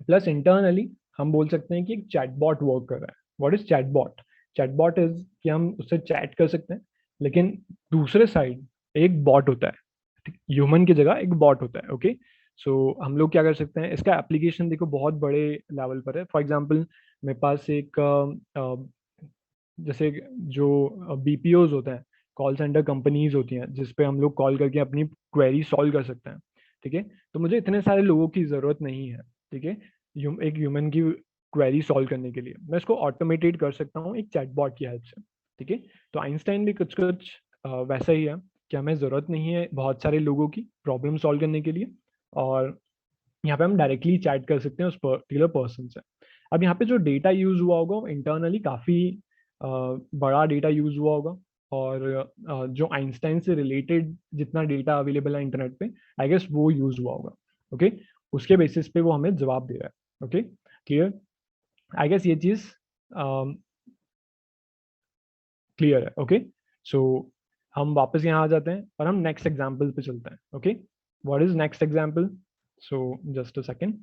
प्लस इंटरनली हम बोल सकते हैं कि एक चैटबॉट वर्क कर रहा है। What is chatbot? Chatbot is कि हम उससे चैट कर सकते हैं, लेकिन दूसरे साइड एक बॉट होता है, ह्यूमन की जगह एक बॉट होता है। ओके, सो हम लोग क्या कर सकते हैं, इसका एप्लीकेशन देखो बहुत बड़े लेवल पर है। फॉर एग्जांपल मेरे पास एक जैसे जो बीपीओज होते हैं, कॉल सेंटर कंपनीज होती हैं, जिस पे हम लोग कॉल करके अपनी क्वेरी सॉल्व कर सकते हैं, ठीक है। तो मुझे इतने सारे लोगों की ज़रूरत नहीं है, ठीक है, एक ह्यूमन की क्वेरी सॉल्व करने के लिए मैं इसको ऑटोमेटेड कर सकता हूँ एक चैटबॉट की हेल्प से, ठीक है। तो आइंस्टाइन भी कुछ कुछ वैसा ही है कि हमें ज़रूरत नहीं है बहुत सारे लोगों की प्रॉब्लम सॉल्व करने के लिए, और यहाँ पे हम डायरेक्टली चैट कर सकते हैं उस पर्टिकुलर पर्सन से। अब यहाँ पे जो डेटा यूज हुआ होगा वो इंटरनली काफ़ी बड़ा डेटा यूज हुआ होगा, और जो आइंस्टाइन से रिलेटेड जितना डेटा अवेलेबल है इंटरनेट पे, आई गेस वो यूज हुआ होगा, ओके। उसके बेसिस पे वो हमें जवाब दे रहा है, ओके, क्लियर। आई गेस ये चीज़ क्लियर है, ओके। सो हम वापस यहाँ आ जाते हैं और हम नेक्स्ट एग्जाम्पल पे चलते हैं, okay. What is next example? So just a second.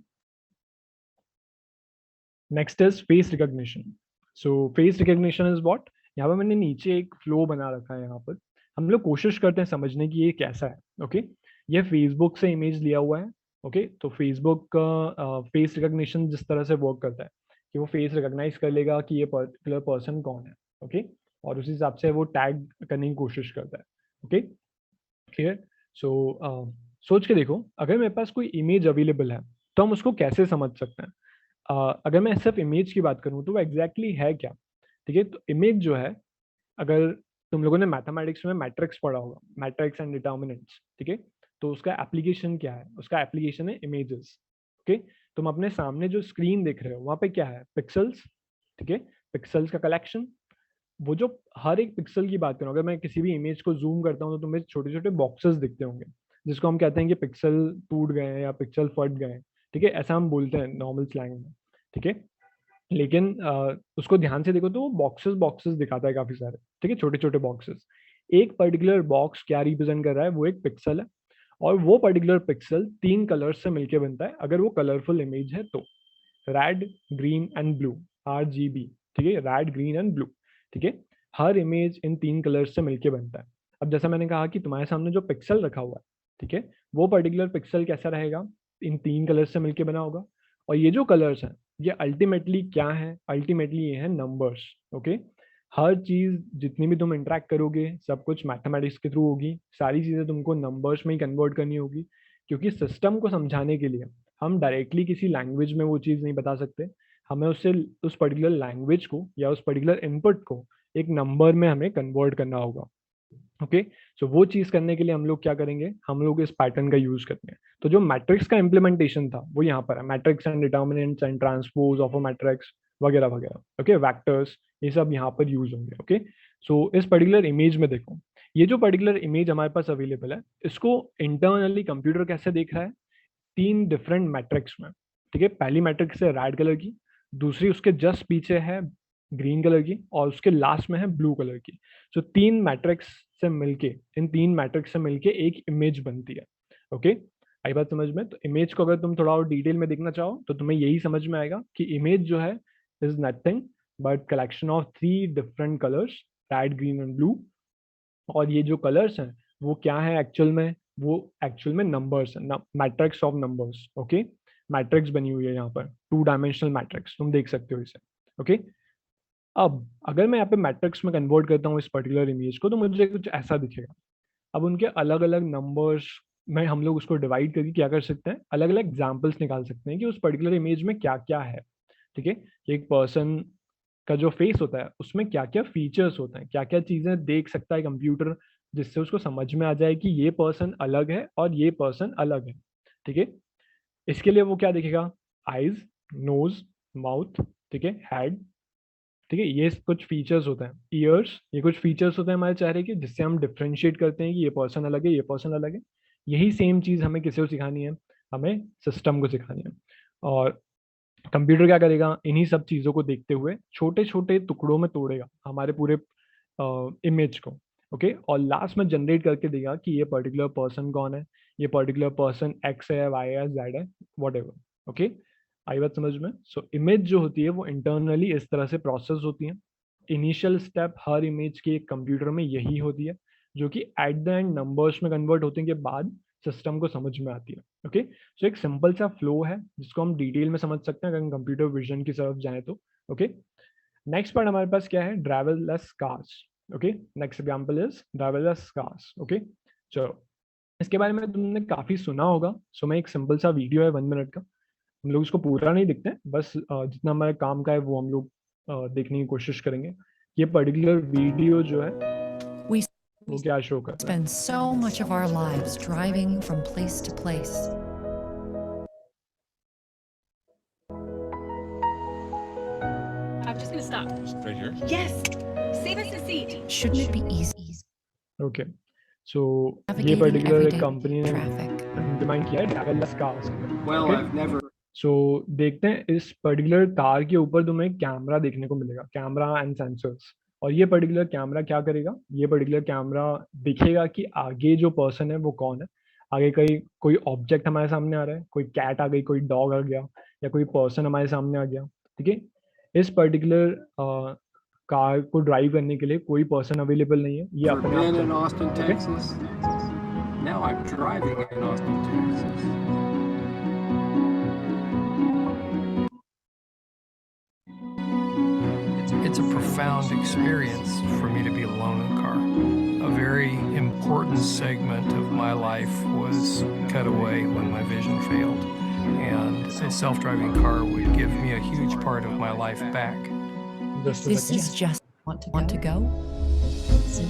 Next is face recognition. So face recognition is what? यहाँ पर मैंने नीचे एक फ्लो बना रखा है, यहाँ पर हम लोग कोशिश करते हैं समझने की ये कैसा है, ओके। ये फेसबुक से इमेज लिया हुआ है, ओके। तो फेसबुक का फेस रिकॉग्निशन जिस तरह से वर्क करता है कि वो फेस रिकॉग्नाइज कर लेगा कि ये पर्टिकुलर पर्सन कौन है, ओके, और उस हिसाब से वो टैग करने की कोशिश करता है, ओके, क्लियर। सो सोच के देखो, अगर मेरे पास कोई इमेज अवेलेबल है तो हम उसको कैसे समझ सकते हैं? अगर मैं सिर्फ इमेज की बात करूं तो वो एग्जैक्टली है क्या, ठीक है। तो इमेज जो है, अगर तुम लोगों ने मैथमेटिक्स में मैट्रिक्स पढ़ा होगा, मैट्रिक्स एंड डिटर्मिनेंट्स, ठीक है, तो उसका एप्लीकेशन क्या है? उसका एप्लीकेशन है इमेजेस, ओके। तुम अपने सामने जो स्क्रीन देख रहे हो वहाँ पे क्या है? पिक्सल्स, ठीक है, पिक्सल्स का कलेक्शन। वो जो हर एक पिक्सल की बात करूँ, अगर मैं किसी भी इमेज को जूम करता हूँ तो तुम्हें छोटे छोटे बॉक्सेस दिखते होंगे, जिसको हम कहते हैं कि पिक्सल टूट गए हैं या पिक्सल फट गए हैं, ठीक है, ऐसा हम बोलते हैं नॉर्मल स्लैंग में, ठीक है। लेकिन उसको ध्यान से देखो तो वो बॉक्सेस बॉक्सेस दिखाता है काफी सारे, ठीक है, छोटे छोटे बॉक्सेस। एक पर्टिकुलर बॉक्स क्या रिप्रेजेंट कर रहा है? वो एक पिक्सल है, और वो पर्टिकुलर पिक्सल 3 कलर्स से मिलके बनता है, अगर वो कलरफुल इमेज है तो। Red, green and blue, RGB, ठीक है, रेड, ग्रीन एंड ब्लू, ठीक है। हर इमेज इन 3 कलर्स से मिलके बनता है। अब जैसा मैंने कहा कि तुम्हारे सामने जो पिक्सल रखा हुआ है, ठीक है, वो पर्टिकुलर पिक्सल कैसा रहेगा? इन 3 कलर्स से मिलके बना होगा। और ये जो कलर्स हैं, ये अल्टीमेटली क्या है? अल्टीमेटली ये है नंबर्स, ओके। हर चीज जितनी भी तुम इंटरेक्ट करोगे, सब कुछ मैथमेटिक्स के थ्रू होगी, सारी चीजें तुमको नंबर्स में ही कन्वर्ट करनी होगी, क्योंकि सिस्टम को समझाने के लिए हम डायरेक्टली किसी लैंग्वेज में वो चीज़ नहीं बता सकते। हमें उससे उस पर्टिकुलर लैंग्वेज को या उस पर्टिकुलर इनपुट को एक नंबर में हमें कन्वर्ट करना होगा, ओके। सो वो चीज़ करने के लिए हम लोग क्या करेंगे? हम लोग इस पैटर्न का यूज करते हैं। तो जो मैट्रिक्स का इम्प्लीमेंटेशन था वो यहाँ पर है, matrix and determinants and transpose of a matrix वगैरह वगैरह, ओके, वैक्टर्स, ये सब यहाँ पर यूज होंगे, ओके। सो इस पर्टिकुलर इमेज में देखो, ये जो पर्टिकुलर इमेज हमारे पास अवेलेबल है, इसको इंटरनली कंप्यूटर कैसे देख रहा है? 3 डिफरेंट मैट्रिक्स में, ठीक है। पहली मैट्रिक्स है रेड कलर की, दूसरी उसके जस्ट पीछे है ग्रीन कलर की, और उसके लास्ट में है ब्लू कलर की। सो 3 मैट्रिक्स से मिलके, इन 3 मैट्रिक्स से मिलके एक इमेज बनती है, ओके। आई बात समझ में? तो इमेज को अगर तुम थोड़ा और डिटेल में देखना चाहो तो तुम्हें यही समझ में आएगा कि इमेज जो है is nothing but collection of 3 different colours, red, green and blue. और ये जो कलर्स हैं वो क्या है एक्चुअल में? वो एक्चुअल में नंबर्स है, matrix of numbers, okay. Matrix बनी हुई है यहाँ पर, 2 डायमेंशनल मैट्रिक्स, तुम देख सकते हो इसे, ओके। अब अगर मैं यहाँ पे मैट्रिक्स में कन्वर्ट करता हूँ इस पर्टिकुलर इमेज को, तो मुझे कुछ ऐसा दिखेगा। अब उनके अलग अलग नंबर्स में हम लोग उसको डिवाइड करके क्या कर सकते हैं? अलग अलग एग्जाम्पल्स निकाल सकते हैं कि उस पर्टिकुलर इमेज में क्या क्या है, ठीक है। एक पर्सन का जो फेस होता है उसमें क्या क्या फीचर्स होते हैं, क्या क्या चीजें देख सकता है कंप्यूटर, जिससे उसको समझ में आ जाए कि ये पर्सन अलग है और ये पर्सन अलग है, ठीक है। इसके लिए वो क्या देखेगा? आईज, नोज, माउथ, ठीक है, हेड, ठीक है, ये कुछ फीचर्स होते हैं। ईयर्स, ये कुछ फीचर्स होते हैं हमारे चेहरे के, जिससे हम डिफ्रेंशिएट करते हैं कि ये पर्सन अलग है, ये पर्सन अलग है। यही सेम चीज हमें किसी को सिखानी है? हमें सिस्टम को सिखानी है। और कंप्यूटर क्या करेगा? इन्हीं सब चीज़ों को देखते हुए छोटे छोटे टुकड़ों में तोड़ेगा हमारे पूरे इमेज को, ओके। और लास्ट में जनरेट करके देगा कि ये पर्टिकुलर पर्सन कौन है, ये पर्टिकुलर पर्सन एक्स है, वाई है, जेड है, वट एवर, ओके। आई बात समझ में? सो इमेज जो होती है वो इंटरनली इस तरह से प्रोसेस होती है। इनिशियल स्टेप हर इमेज के कंप्यूटर में यही होती है, जो कि एट द एंड नंबर्स में कन्वर्ट होने के बाद सिस्टम को समझ में आती है। ओके, सो एक सिंपल सा फ्लो है जिसको हम डिटेल में समझ सकते हैं अगर हम कंप्यूटर विजन की तरफ जाएं तो। ओके, नेक्स्ट पार्ट हमारे पास क्या है, driverless cars. Okay, next example is driverless cars. Okay, चलो इसके बारे में तुमने काफी सुना होगा। सो मैं एक सिंपल सा वीडियो है 1 मिनट का, हम लोग इसको पूरा नहीं देखते हैं, बस जितना हमारे काम का है वो हम लोग देखने की कोशिश करेंगे। ये पर्टिकुलर वीडियो जो है We वो क्या शो कर रहा है। spend so much of our lives driving from place to place. I'm just gonna stop. Right here? Yes. Save us a seat. Shouldn't it be easy okay, so ये navigating पर्टिकुलर everyday कंपनी ने traffic? डिमांड किया है driverless cars. Well, Okay. I've never. So देखते हैं, इस पर्टिकुलर कार के ऊपर तुम्हें कैमरा देखने को मिलेगा, कैमरा एंड सेंसर्स। और ये पर्टिकुलर कैमरा क्या करेगा, ये पर्टिकुलर कैमरा दिखेगा कि आगे जो पर्सन है वो कौन है। आगे कोई ऑब्जेक्ट हमारे सामने आ रहा है, कोई कैट आ गई, कोई डॉग आ गया, या कोई पर्सन हमारे सामने आ गया। ठीक है, इस पर्टिकुलर कार को ड्राइव करने के लिए कोई पर्सन अवेलेबल नहीं है, ये Never अपने आप been in चलेगा। Austin, Okay. Texas. Now I'm driving in Austin, Texas. It's a profound experience for me to be alone in the car. A very important segment of my life was cut away when my vision failed, and a self-driving car would give me a huge part of my life back. Just a This second. is just want to go?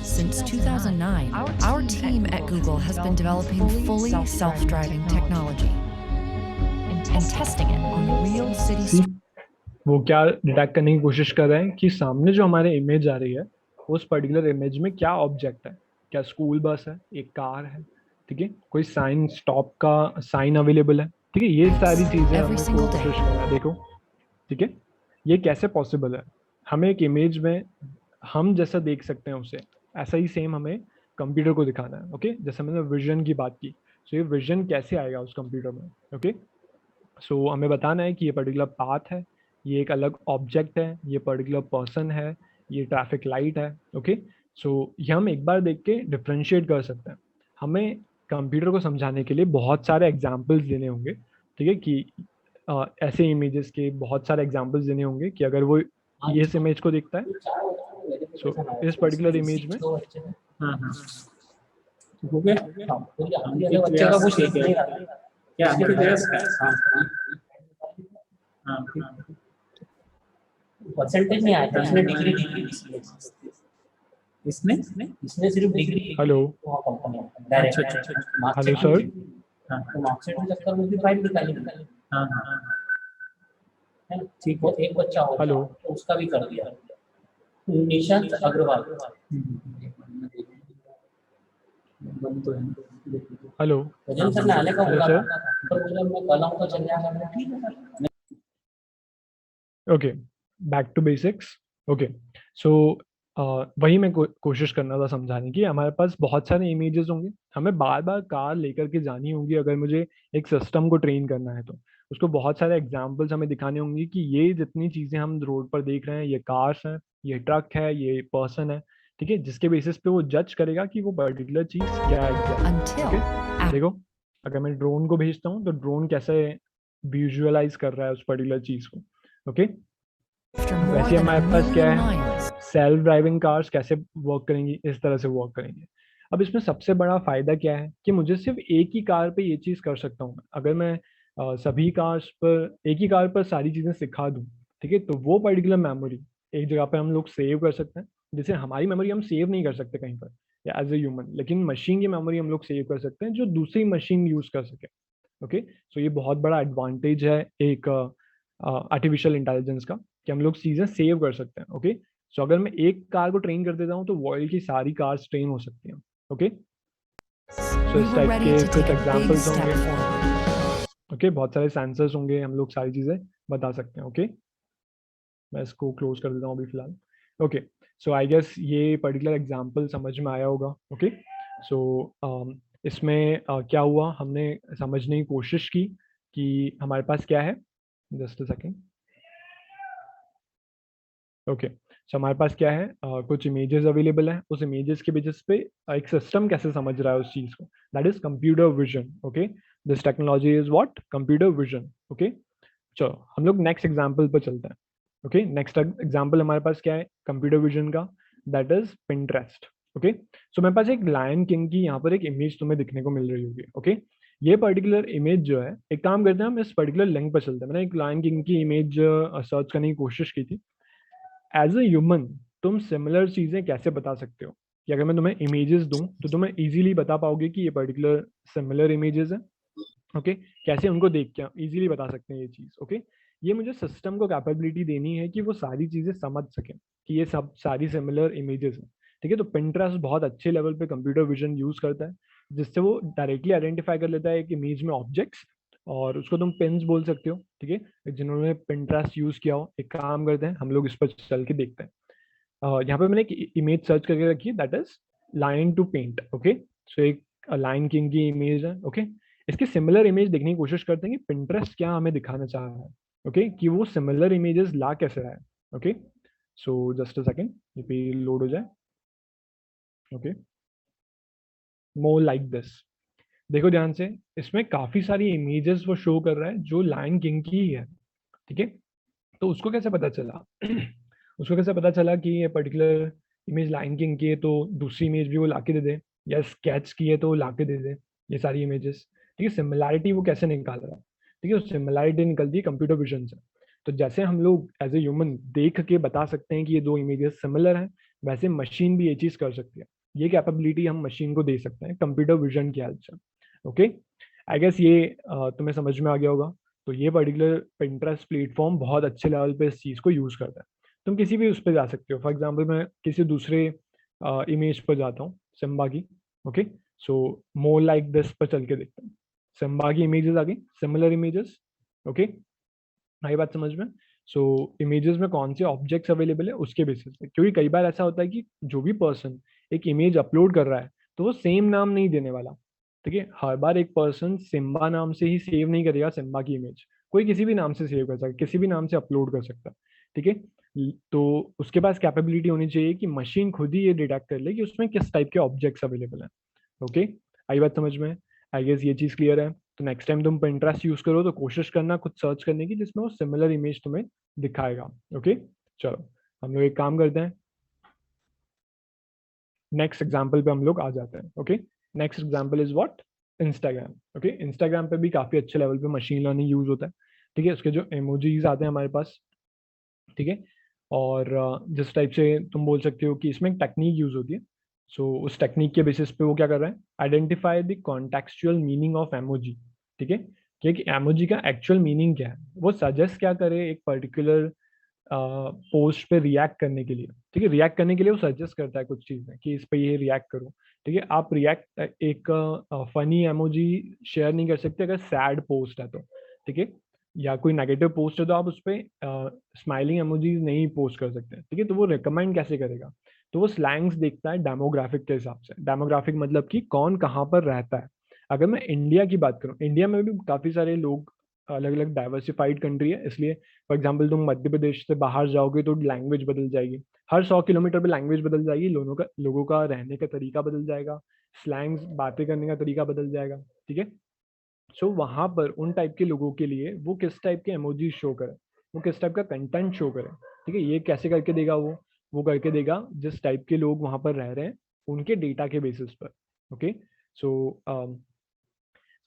Since 2009, our team at Google has been developing fully self-driving technology and testing it on real city See? वो क्या डिटेक्ट करने की कोशिश कर रहे हैं कि सामने जो हमारे इमेज आ रही है उस पर्टिकुलर इमेज में क्या ऑब्जेक्ट है, क्या स्कूल बस है, एक कार है, ठीक है, कोई साइन स्टॉप का साइन अवेलेबल है। ठीक है, ये सारी चीजें हम Every लोग single day. कोशिश कर रहे हैं। देखो, ठीक है, ये कैसे पॉसिबल है, हमें एक इमेज में हम जैसा देख सकते हैं उसे ऐसा ही सेम हमें कंप्यूटर को दिखाना है। ओके, जैसे मैंने विजन की बात की, सो ये विजन कैसे आएगा उस कंप्यूटर में। ओके, सो हमें बताना है कि ये पर्टिकुलर पाथ है, ये एक अलग ऑब्जेक्ट है, ये पर्टिकुलर पर्सन है, ये ट्रैफिक लाइट है। ओके, सो ये हम एक बार देख के डिफ्रेंशिएट कर सकते हैं। हमें कंप्यूटर को समझाने के लिए बहुत सारे एग्जांपल्स देने होंगे। ठीक है, कि ऐसे इमेजेस के बहुत सारे एग्जांपल्स देने होंगे कि अगर वो इस इमेज को देखता है, सो इस पर्टिकुलर इमेज में बच्चे का कुछ क्या परसेंटेज नहीं आया, इसने डिग्री इसने सिर्फ degree. Hello, company hello sir, marksheet में चक्कर में भी फाइल निकाली। हाँ हाँ, ठीक है, एक बच्चा हो हेलो, तो उसका भी कर दिया, निशांत अग्रवाल। हेलो, वजन करने आने का हेलो बोला सर। तो बोला मैं कल आऊंगा, चल जाएगा। ठीक है sir. Okay, back to basics. Okay, so वही मैं कोशिश करना था समझाने की। हमारे पास बहुत सारे इमेजेस होंगे, हमें बार बार कार लेकर के जानी होगी अगर मुझे एक सिस्टम को ट्रेन करना है तो उसको बहुत सारे एग्जांपल्स हमें दिखाने होंगे कि ये जितनी चीज़ें हम रोड पर देख रहे हैं, ये कार्स हैं, ये ट्रक है, ये पर्सन है। ठीक है, जिसके बेसिस पे वो जज करेगा कि वो पर्टिकुलर चीज़ क्या है exactly। ठीक है, देखो अगर मैं ड्रोन को भेजता हूँ तो ड्रोन कैसे विजुअलाइज कर रहा है उस पर्टिकुलर चीज़ को। ओके, वैसे हमारे पास क्या है, सेल्फ ड्राइविंग कार्स कैसे वर्क करेंगी, इस तरह से वर्क करेंगे। अब इसमें सबसे बड़ा फायदा क्या है कि मुझे सिर्फ एक ही कार पे ये चीज़ कर सकता हूँ। अगर मैं सभी कार्स पर एक ही कार पर सारी चीज़ें सिखा दूँ, ठीक है, तो वो पर्टिकुलर मेमोरी एक जगह पे हम लोग सेव कर सकते हैं। जैसे हमारी मेमोरी हम सेव नहीं कर सकते कहीं पर या एज ए ह्यूमन, लेकिन मशीन की मेमोरी हम लोग सेव कर सकते हैं जो दूसरी मशीन यूज़ कर सके। ओके, सो ये बहुत बड़ा एडवांटेज है एक आर्टिफिशियल इंटेलिजेंस का कि हम लोग चीज़ें सेव कर सकते हैं। ओके, सो अगर मैं एक कार को ट्रेन कर देता हूँ तो वर्ल्ड की सारी कार्स ट्रेन हो सकती हैं। ओके, सो इस टाइप के कुछ एग्जांपल्स होंगे। ओके, बहुत सारे सेंसर्स होंगे, हम लोग सारी चीज़ें बता सकते हैं। ओके, मैं इसको क्लोज कर देता हूँ अभी फिलहाल। ओके, सो आई गेस ये पर्टिकुलर एग्जांपल समझ में आया होगा। ओके, सो इसमें क्या हुआ, हमने समझने की कोशिश की कि हमारे पास क्या है। Just a second. ओके, सो हमारे पास क्या है, कुछ इमेजेस अवेलेबल हैं, उस इमेजेस के बेसिस पे एक सिस्टम कैसे समझ रहा है उस चीज को, that is computer vision. Okay, this technology is what, computer vision. Okay, चलो हम लोग नेक्स्ट एग्जांपल पर चलते हैं। ओके, नेक्स्ट एग्जांपल हमारे पास क्या है कंप्यूटर विजन का, दैट इज पिंटरेस्ट। ओके, सो मेरे पास एक लायन किंग की यहाँ पर एक इमेज तुम्हें दिखने को मिल रही होगी। ओके, ये पर्टिकुलर इमेज जो है, एक काम करते हैं हम इस पर्टिकुलर लिंक पर चलते हैं। मैंने एक लायन किंग की इमेज सर्च करने की कोशिश की थी। एज अ ह्यूमन तुम सिमिलर चीजें कैसे बता सकते हो, कि अगर मैं तुम्हें इमेजेस दूं तो तुम्हें इजीली बता पाओगे कि ये पर्टिकुलर सिमिलर इमेजेस है। ओके, कैसे उनको देख के इजीली बता सकते हैं ये चीज। ओके, ये मुझे सिस्टम को कैपेबिलिटी देनी है कि वो सारी चीजें समझ सकें कि ये सब सारी सिमिलर इमेजेस हैं। ठीक है, तो पिंटरेस्ट बहुत अच्छे लेवल पे कंप्यूटर विजन यूज करता है, जिससे वो डायरेक्टली आइडेंटिफाई कर लेता है एक इमेज में ऑब्जेक्ट्स, और उसको तुम पिन्स बोल सकते हो। ठीक है, जिन्होंने पिंटरेस्ट यूज किया हो, एक काम करते हैं हम लोग इस पर चल के देखते हैं। यहाँ पे मैंने एक इमेज सर्च करके रखी है, that is line to paint. Okay, so एक लाइन किंग की इमेज है। ओके, इसकी सिमिलर इमेज देखने की कोशिश करते हैं कि पिंटरेस्ट क्या हमें दिखाना चाह रहा है। ओके, कि वो सिमिलर इमेजेस ला कैसे रहा है। Okay, so just a second, ये पे लोड हो जाए। ओके, मोर लाइक दिस, देखो ध्यान से, इसमें काफी सारी इमेजेस वो शो कर रहा है जो लायन किंग की ही है। ठीक है, तो उसको कैसे पता चला उसको कैसे पता चला कि ये पर्टिकुलर इमेज लाइन किंग की है, तो दूसरी इमेज भी वो लाके दे दे, या स्केच की है तो वो लाके दे दे ये सारी इमेजेस। ठीक है, सिमिलैरिटी वो कैसे निकाल रहा है। ठीक है, सिमिलैरिटी निकलती है कंप्यूटर विजन से। तो जैसे हम लोग एज ए ह्यूमन देख के बता सकते हैं कि ये दो इमेजेस सिमिलर हैं, वैसे मशीन भी ये चीज कर सकती है। ये कैपेबिलिटी हम मशीन को दे सकते हैं कंप्यूटर विजन की हेल्प से। ओके, आई गेस ये तुम्हें समझ में आ गया होगा। तो ये पर्टिकुलर पिंटरेस्ट प्लेटफॉर्म बहुत अच्छे लेवल पे इस चीज़ को यूज़ करता है। तुम किसी भी उस पर जा सकते हो, फॉर एग्जांपल मैं किसी दूसरे इमेज पर जाता हूँ, सिम्बा की। Okay, so more like this पर चल के देखते हैं। सिम्बा की इमेजेस आ गई, सिमिलर इमेजेस। ओके, आई बात समझ में। सो इमेजेस में कौन से ऑब्जेक्ट्स अवेलेबल है उसके बेसिस पे, क्योंकि कई बार ऐसा होता है कि जो भी पर्सन एक इमेज अपलोड कर रहा है तो वो सेम नाम नहीं देने वाला। ठीक है, हर बार एक पर्सन सिम्बा नाम से ही सेव नहीं करेगा सिम्बा की इमेज, कोई किसी भी नाम से सेव कर सकता है, किसी भी नाम से अपलोड कर सकता है। ठीक है, तो उसके पास कैपेबिलिटी होनी चाहिए कि मशीन खुद ही ये डिटेक्ट कर ले कि उसमें किस टाइप के ऑब्जेक्ट्स अवेलेबल हैं। ओके, आई बात समझ में, आई गेस ये चीज़ क्लियर है। तो नेक्स्ट टाइम तुम पिंटरेस्ट यूज करो तो कोशिश करना कुछ सर्च करने की जिसमें वो सिमिलर इमेज तुम्हें दिखाएगा। ओके, चलो हम लोग एक काम करते हैं, नेक्स्ट एग्जाम्पल पे हम लोग आ जाते हैं। Okay, next example is what, Instagram. Okay, Instagram पे भी काफी अच्छे लेवल पे मशीन लर्निंग यूज होता है। ठीक है, उसके जो इमोजीज आते हैं हमारे पास। ठीक है, और जिस टाइप से तुम बोल सकते हो कि इसमें एक टेक्निक यूज होती है। सो उस टेक्निक के बेसिस पे वो क्या कर रहा है, identify the contextual meaning of emoji. ठीक है, कि एमोजी का एक्चुअल मीनिंग क्या है, वो सजेस्ट क्या करे एक पर्टिकुलर पोस्ट पे रिएक्ट करने के लिए। ठीक है, रिएक्ट करने के लिए वो सजेस्ट करता है कुछ चीज़ें कि इस पे ये रिएक्ट करो। ठीक है, आप रिएक्ट एक फनी एमोजी शेयर नहीं कर सकते अगर सैड पोस्ट है तो। ठीक है, या कोई नेगेटिव पोस्ट है तो आप उस पर स्माइलिंग एमोजीज नहीं पोस्ट कर सकते। ठीक है, तो वो रिकमेंड कैसे करेगा, तो वो स्लैंग्स देखता है डेमोग्राफिक के हिसाब से। डेमोग्राफिक मतलब कि कौन कहाँ पर रहता है। अगर मैं इंडिया की बात करूँ, इंडिया में भी काफ़ी सारे लोग, अलग अलग डाइवर्सिफाइड कंट्री है, इसलिए फॉर एग्जाम्पल तुम मध्य प्रदेश से बाहर जाओगे तो लैंग्वेज बदल जाएगी, हर 100 किलोमीटर पे लैंग्वेज बदल जाएगी, लोगों का रहने का तरीका बदल जाएगा, स्लैंग्स बातें करने का तरीका बदल जाएगा। ठीक है, सो वहाँ पर उन टाइप के लोगों के लिए वो किस टाइप के इमोजी शो करे, वो किस टाइप का कंटेंट शो करे। ठीक है, ये कैसे करके देगा, वो करके देगा जिस टाइप के लोग वहाँ पर रह रहे हैं उनके डेटा के बेसिस पर। ओके, सो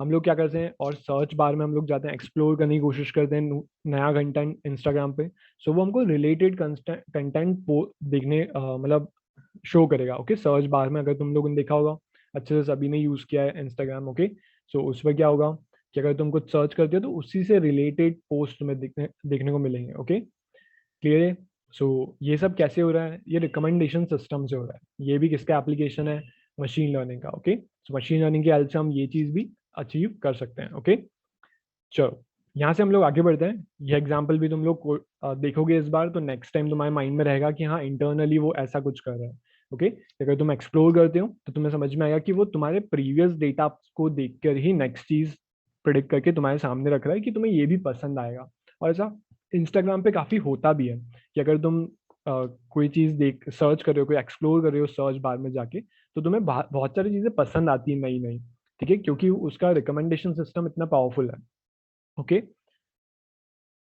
हम लोग क्या करते हैं, और सर्च बार में हम लोग जाते हैं, एक्सप्लोर करने की कोशिश करते हैं नया कंटेंट इंस्टाग्राम पे। सो वो हमको रिलेटेड कंटेंट देखने मतलब शो करेगा। ओके, सर्च बार में अगर तुम लोगों ने देखा होगा, अच्छे से सभी ने यूज़ किया है इंस्टाग्राम। ओके, सो उस पर क्या होगा कि अगर तुम कुछ सर्च करते हो तो उसी से रिलेटेड पोस्ट तुम्हें देखने को मिलेंगे। ओके, क्लियर है। सो ये सब कैसे हो रहा है, ये रिकमेंडेशन सिस्टम से हो रहा है। ये भी किसका एप्लीकेशन है, मशीन लर्निंग का। ओके, सो मशीन लर्निंग की हेल्प से हम ये चीज़ भी अचीव कर सकते हैं। ओके, चलो यहाँ से हम लोग आगे बढ़ते हैं। ये एग्जाम्पल भी तुम लोग देखोगे इस बार, तो नेक्स्ट टाइम तुम्हारे माइंड में रहेगा कि हाँ इंटरनली वो ऐसा कुछ कर रहा है। ओके, अगर तुम एक्सप्लोर करते हो तो तुम्हें समझ में आएगा कि वो तुम्हारे प्रीवियस डेटा को देखकर ही नेक्स्ट चीज प्रिडिक्ट करके तुम्हारे सामने रख रहा है कि तुम्हें ये भी पसंद आएगा। और ऐसा इंस्टाग्राम पे काफी होता भी है कि अगर तुम कोई चीज देख सर्च कर रहे हो, कोई एक्सप्लोर कर रहे हो सर्च बार में जाके, तो तुम्हें बहुत सारी चीजें पसंद आती है नई नई, ठीक है, क्योंकि उसका रिकमेंडेशन सिस्टम इतना पावरफुल है। ओके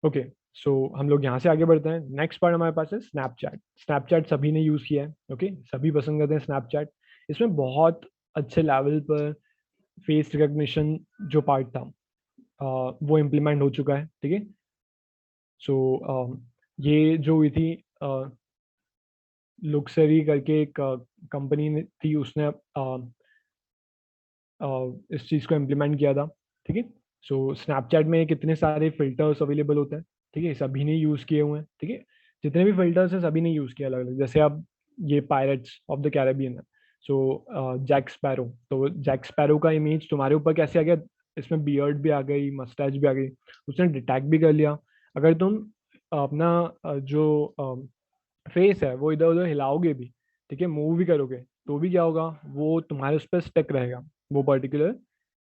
ओके, सो हम लोग यहाँ से आगे बढ़ते हैं। नेक्स्ट पार्ट हमारे पास है स्नैपचैट। स्नैपचैट सभी ने यूज किया है, ओके, सभी पसंद करते हैं स्नैपचैट। इसमें बहुत अच्छे लेवल पर फेस रिकग्निशन जो पार्ट था वो इम्प्लीमेंट हो चुका है, ठीक है। सो ये जो हुई थी लुक्सरी करके एक कंपनी थी, उसने इस चीज़ को इम्प्लीमेंट किया था, ठीक है। सो स्नैपचैट में कितने सारे फिल्टर्स अवेलेबल होते हैं, ठीक है, सभी ने यूज़ किए हुए हैं, ठीक है। जितने भी फिल्टर्स हैं सभी ने यूज़ किया अलग अलग। जैसे अब ये पायरेट्स ऑफ द कैरेबियन है, सो जैक स्पैरो, तो जैक स्पैरो का इमेज तुम्हारे ऊपर कैसे आ गया, इसमें बियर्ड भी आ गई, मस्टैच भी आ गई, उसने डिटेक्ट भी कर लिया। अगर तुम अपना जो फेस है वो इधर उधर हिलाओगे भी, ठीक है, मूव भी करोगे, तो भी क्या होगा, वो तुम्हारे उस पर स्टिक रहेगा, वो पर्टिकुलर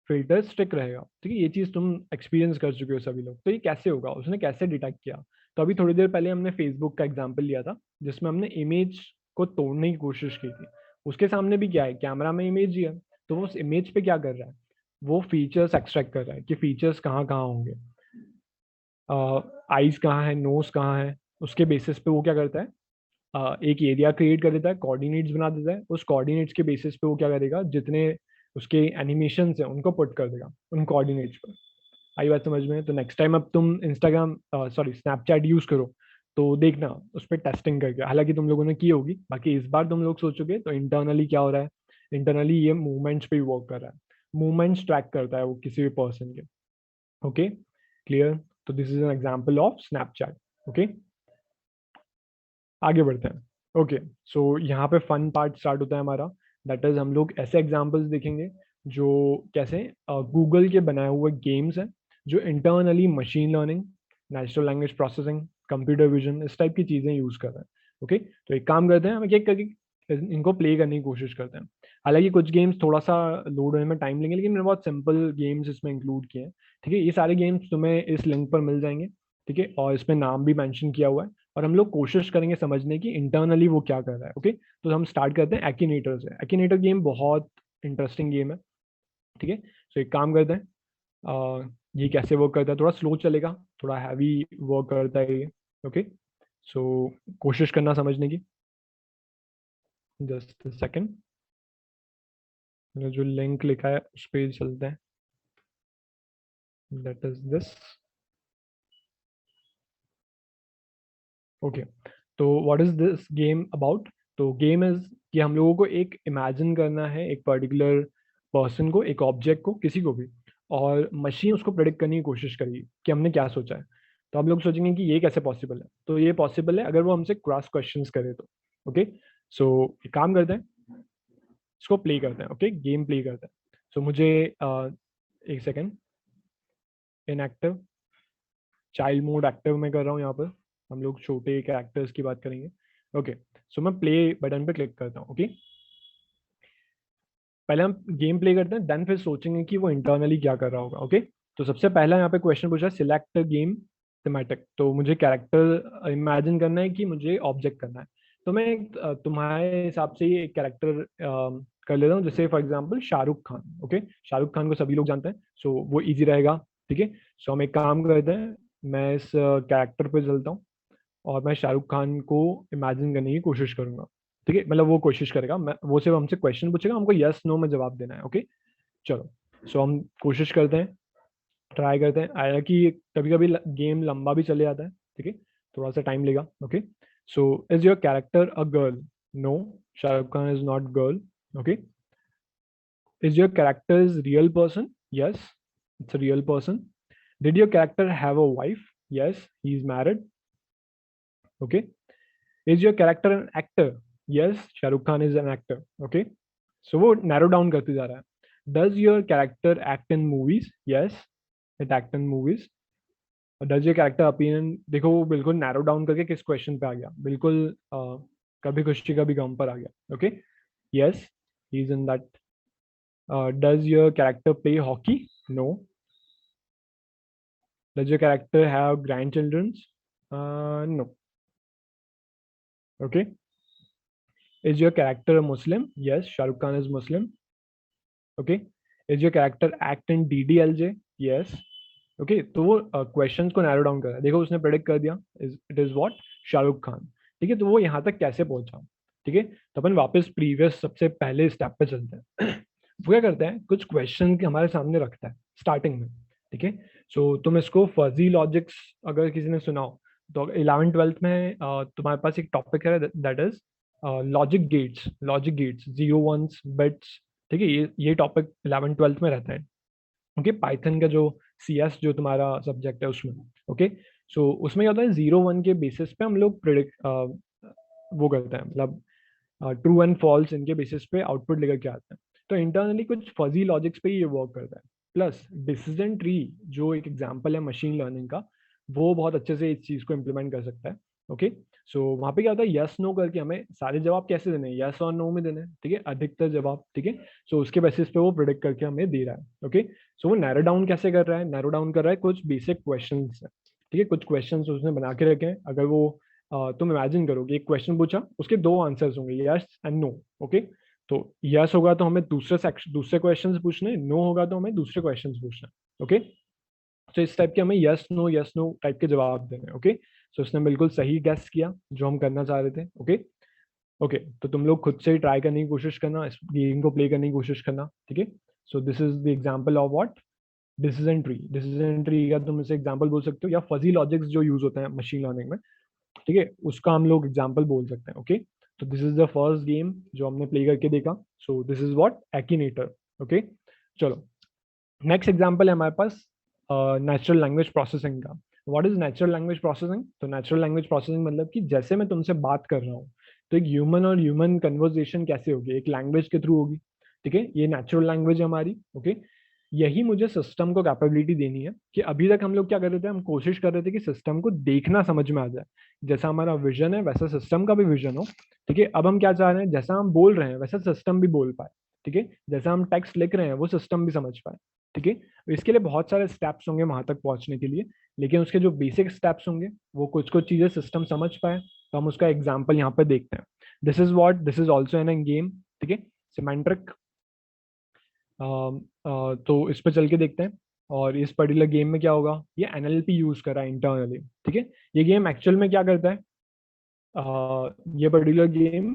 फिल्टर स्टिक रहेगा, ठीक है। ये चीज़ तुम एक्सपीरियंस कर चुके हो सभी लोग। तो ये कैसे होगा, उसने कैसे डिटेक्ट किया? तो अभी थोड़ी देर पहले हमने फेसबुक का एग्जाम्पल लिया था, जिसमें हमने इमेज को तोड़ने की कोशिश की थी। उसके सामने भी क्या है, कैमरा में इमेज ही है, तो वो उस इमेज पे क्या कर रहा है, वो फीचर्स एक्सट्रैक्ट कर रहा है कि फीचर्स कहाँ कहाँ होंगे, आईज कहाँ है, नोज कहाँ है, उसके बेसिस पे वो क्या करता है, एक एरिया क्रिएट कर देता है, कोऑर्डिनेट्स बना देता है। उस कोऑर्डिनेट्स के बेसिस पे वो क्या करेगा, जितने उसके एनिमेशंस हैं उनको पुट कर देगा उन कोऑर्डिनेट्स पर। आई बात समझ में? तो नेक्स्ट टाइम अब तुम इंस्टाग्राम सॉरी स्नैपचैट यूज करो तो देखना उस पर टेस्टिंग करके, हालांकि तुम लोगों ने की होगी, बाकी इस बार तुम लोग सोचोगे तो इंटरनली क्या हो रहा है, इंटरनली ये मूवमेंट्स पे वर्क कर रहा है, मूवमेंट्स ट्रैक करता है वो किसी भी पर्सन के। Okay clear? तो this is an example of Snapchat. Okay आगे बढ़ते हैं। ओके सो यहाँ पे फन पार्ट स्टार्ट होता है हमारा, दैट इज हम लोग ऐसे एग्जांपल्स देखेंगे जो कैसे गूगल के बनाए हुए गेम्स हैं जो internally machine learning, natural language processing, computer vision, इस टाइप की चीज़ें यूज़ कर रहे हैं। ओके तो एक काम करते हैं, हम एक करके इनको प्ले करने की कोशिश करते हैं। हालांकि कुछ गेम्स थोड़ा सा लोड होने में टाइम लेंगे, लेकिन मैंने बहुत सिंपल गेम्स इसमें इंक्लूड किए हैं, ठीक है। ये सारे गेम्स तुम्हें इस लिंक पर मिल जाएंगे, ठीक है, और इसमें नाम भी मेंशन किया हुआ है, और हम लोग कोशिश करेंगे समझने की इंटरनली वो क्या कर रहा है। ओके तो हम स्टार्ट करते हैं एक्टिनेटर से। एक्टिनेटर गेम बहुत इंटरेस्टिंग गेम है, ठीक है। सो एक काम करते हैं, ये कैसे वर्क करता है, थोड़ा स्लो चलेगा, थोड़ा हैवी वर्क करता है ये। ओके सो कोशिश करना समझने की, जस्ट सेकेंड, जो लिंक लिखा है उस पर चलते हैं, दैट इज दिस। ओके तो what is this game about? तो गेम इज कि हम लोगों को एक इमेजिन करना है एक पर्टिकुलर पर्सन को, एक ऑब्जेक्ट को, किसी को भी, और मशीन उसको प्रेडिक्ट करने की कोशिश करेगी कि हमने क्या सोचा है। तो हम लोग सोचेंगे कि ये कैसे पॉसिबल है, तो ये पॉसिबल है अगर वो हमसे क्रॉस क्वेश्चंस करे तो। ओके सो एक काम करते हैं, इसको प्ले करते हैं। ओके गेम प्ले करते हैं। सो मुझे एक second, inactive, child mode active में कर रहा हूँ यहाँ पर, हम लोग छोटे कैरेक्टर्स की बात करेंगे। ओके सो मैं प्ले बटन पे क्लिक करता हूँ। ओके पहले हम गेम प्ले करते हैं, देन फिर सोचेंगे कि वो इंटरनली क्या कर रहा होगा। ओके तो सबसे पहला यहाँ पे क्वेश्चन पूछा, सिलेक्ट गेम थीमेटिक, तो मुझे कैरेक्टर इमेजिन करना है कि मुझे ऑब्जेक्ट करना है। तो मैं तुम्हारे हिसाब से ये एक कैरेक्टर कर लेता हूँ, जैसे for example Shahrukh Khan. Okay Shahrukh Khan को सभी लोग जानते हैं, सो वो इजी रहेगा, ठीक है। सो हम एक काम करते हैं, मैं इस कैरेक्टर पे चलता हूँ और मैं शाहरुख खान को इमेजिन करने की कोशिश करूंगा, ठीक है। मतलब वो कोशिश करेगा, मैं वो सिर्फ हमसे क्वेश्चन पूछेगा, हमको यस नो में जवाब देना है। ओके चलो सो हम कोशिश करते हैं, ट्राई करते हैं। हालांकि कभी कभी गेम लंबा भी चले जाता है, ठीक है, थोड़ा सा टाइम लेगा। Okay so is your character a girl? No, Shahrukh Khan is not girl. Okay is your character is real person? Yes, it's a real person. Did your character have a wife? Yes, he is married. Okay is your character an actor? Yes, Shahrukh Khan is an actor. Okay so वो narrow down करते जा रहा है। Does your character act in movies? Yes, it act in movies. Does your character appear in, देखो वो बिल्कुल narrow down करके किस क्वेश्चन पे आ गया, बिल्कुल कभी खुशी कभी गम पर आ गया। Okay yes, he is in that. Does your character play hockey? No. Does your character have grandchildren? No. Okay. Is your character a Muslim? Yes, Shah Rukh Khan is Muslim. Okay. Is your character act in DDLJ? Yes. Okay. तो वो क्वेश्चंस को नैरो डाउन कर रहा है. देखो उसने प्रेडिक्ट कर दिया. It is what? Shahrukh Khan. ठीक है. तो वो यहाँ तक कैसे पहुंचा? ठीक है. तो अपन वापस प्रीवियस सबसे पहले स्टेप पे चलते हैं. वो क्या करते हैं, कुछ क्वेश्चन हमारे सामने रखता है स्टार्टिंग में. ठीक है. सो तुम इसको फजी लॉजिक्स अगर किसी ने सुना हो तो 11th-12th में तुम्हारे पास एक टॉपिक है that is logic gates 0 1s bits. ठीक है. ये टॉपिक 11th-12th में रहता है. ओके. पाइथन का जो CS जो तुम्हारा सब्जेक्ट है उसमें. ओके. सो उसमें क्या होता है, 0 1 के बेसिस पे हम लोग प्रिडिक्ट वो करते हैं, मतलब ट्रू एंड फॉल्स इनके बेसिस पे आउटपुट लेकर के आते हैं. तो इंटरनली कुछ फजी लॉजिक्स पे ये वर्क करता है. प्लस डिसीजन ट्री जो एक एग्जांपल है मशीन लर्निंग का, वो बहुत अच्छे से इस चीज को इम्प्लीमेंट कर सकता है. ओके. सो वहाँ पे क्या होता है, यस नो करके हमें सारे जवाब कैसे देने हैं, यस और नो में देने हैं. ठीक है. अधिकतर जवाब. ठीक है. सो उसके बेसिस पे वो प्रिडिक्ट करके हमें दे रहा है. ओके. सो वो नैरो डाउन कैसे कर रहा है, नैरो डाउन कर रहा है कुछ बेसिक क्वेश्चन से. ठीक है. कुछ क्वेश्चन उसने बना के रखे हैं. अगर वो तुम इमेजिन करोगे एक क्वेश्चन पूछा, उसके 2 आंसर्स होंगे, यस एंड नो. ओके. तो यस होगा तो हमें दूसरे क्वेश्चंस पूछने, नो होगा तो हमें दूसरे क्वेश्चंस पूछना. ओके. तो इस टाइप के हमें यस नो टाइप के जवाब देने. ओके. सो उसने बिल्कुल सही गेस किया जो हम करना चाह रहे थे. ओके. ओके. तो तुम लोग खुद से ट्राई करने की कोशिश करना, इस गेम को प्ले करने की कोशिश करना. ठीक है. So this is the example of what, decision tree का तुम इसे एग्जांपल बोल सकते हो, या फजी लॉजिक्स जो यूज होते हैं मशीन लर्निंग में. ठीक है. उसका हम लोग एग्जांपल बोल सकते हैं. ओके. तो this is the first game जो हमने प्ले करके देखा. So this is what, Akinator. Okay. चलो नेक्स्ट एग्जांपल है हमारे पास नेचुरल लैंग्वेज प्रोसेसिंग का. What is natural language processing? तो नेचुरल लैंग्वेज प्रोसेसिंग मतलब कि जैसे मैं तुमसे बात कर रहा हूँ, तो एक ह्यूमन और ह्यूमन कन्वर्सेशन कैसे होगी, एक लैंग्वेज के थ्रू होगी. ठीक है. ये नेचुरल लैंग्वेज है हमारी. ओके. यही मुझे सिस्टम को कैपेबिलिटी देनी है कि अभी तक हम लोग क्या कर रहे थे, हम कोशिश कर रहे थे कि सिस्टम को देखना समझ में आ जाए. जैसा हमारा विजन है वैसा सिस्टम का भी विजन हो. ठीक है. अब हम क्या चाह रहे हैं, जैसा हम बोल रहे हैं वैसा सिस्टम भी बोल पाए. ठीक है. जैसा हम टेक्स्ट लिख रहे हैं वो सिस्टम भी समझ पाए. ठीक है. इसके लिए बहुत सारे स्टेप्स होंगे वहां तक पहुंचने के लिए, लेकिन उसके जो बेसिक स्टेप्स होंगे वो कुछ चीजें सिस्टम समझ पाए. तो हम उसका एग्जाम्पल यहाँ पे देखते हैं. This is also an game. ठीक है. सिमेंट्रिक. तो इस पर चल के देखते हैं. और इस पर्टिकुलर गेम में क्या होगा, ये NLP यूज कर रहा है इंटरनली. ठीक है. ये गेम एक्चुअल में क्या करता है, ये पर्टिकुलर गेम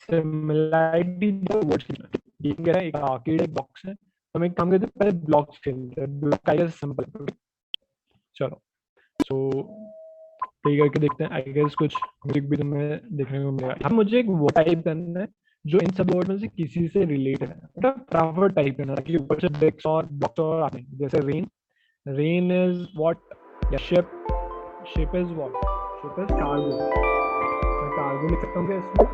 सिमिलैरिटी गेम कह रहा है. एक आर्केड एक बॉक्स है. हम एक काम करते हैं, पहले ब्लॉक्स खेलते हैं. ब्लॉक का सिंपल. चलो सो प्ले करके देखते हैं. आई गेस कुछ म्यूजिक भी तुम्हें देखने को मिलेगा. अब मुझे एक वो टाइप करना है जो इन सब वर्ड में से किसी से रिलेटेड है. मतलब प्रॉपर टाइप करना है कि ऊपर से ब्रेक्स और बॉक्स और आते हैं. जैसे रेन इज व्हाट, या ship is what, ship is cargo. मैं कार्गो लिख सकता हूँ क्या इसमें?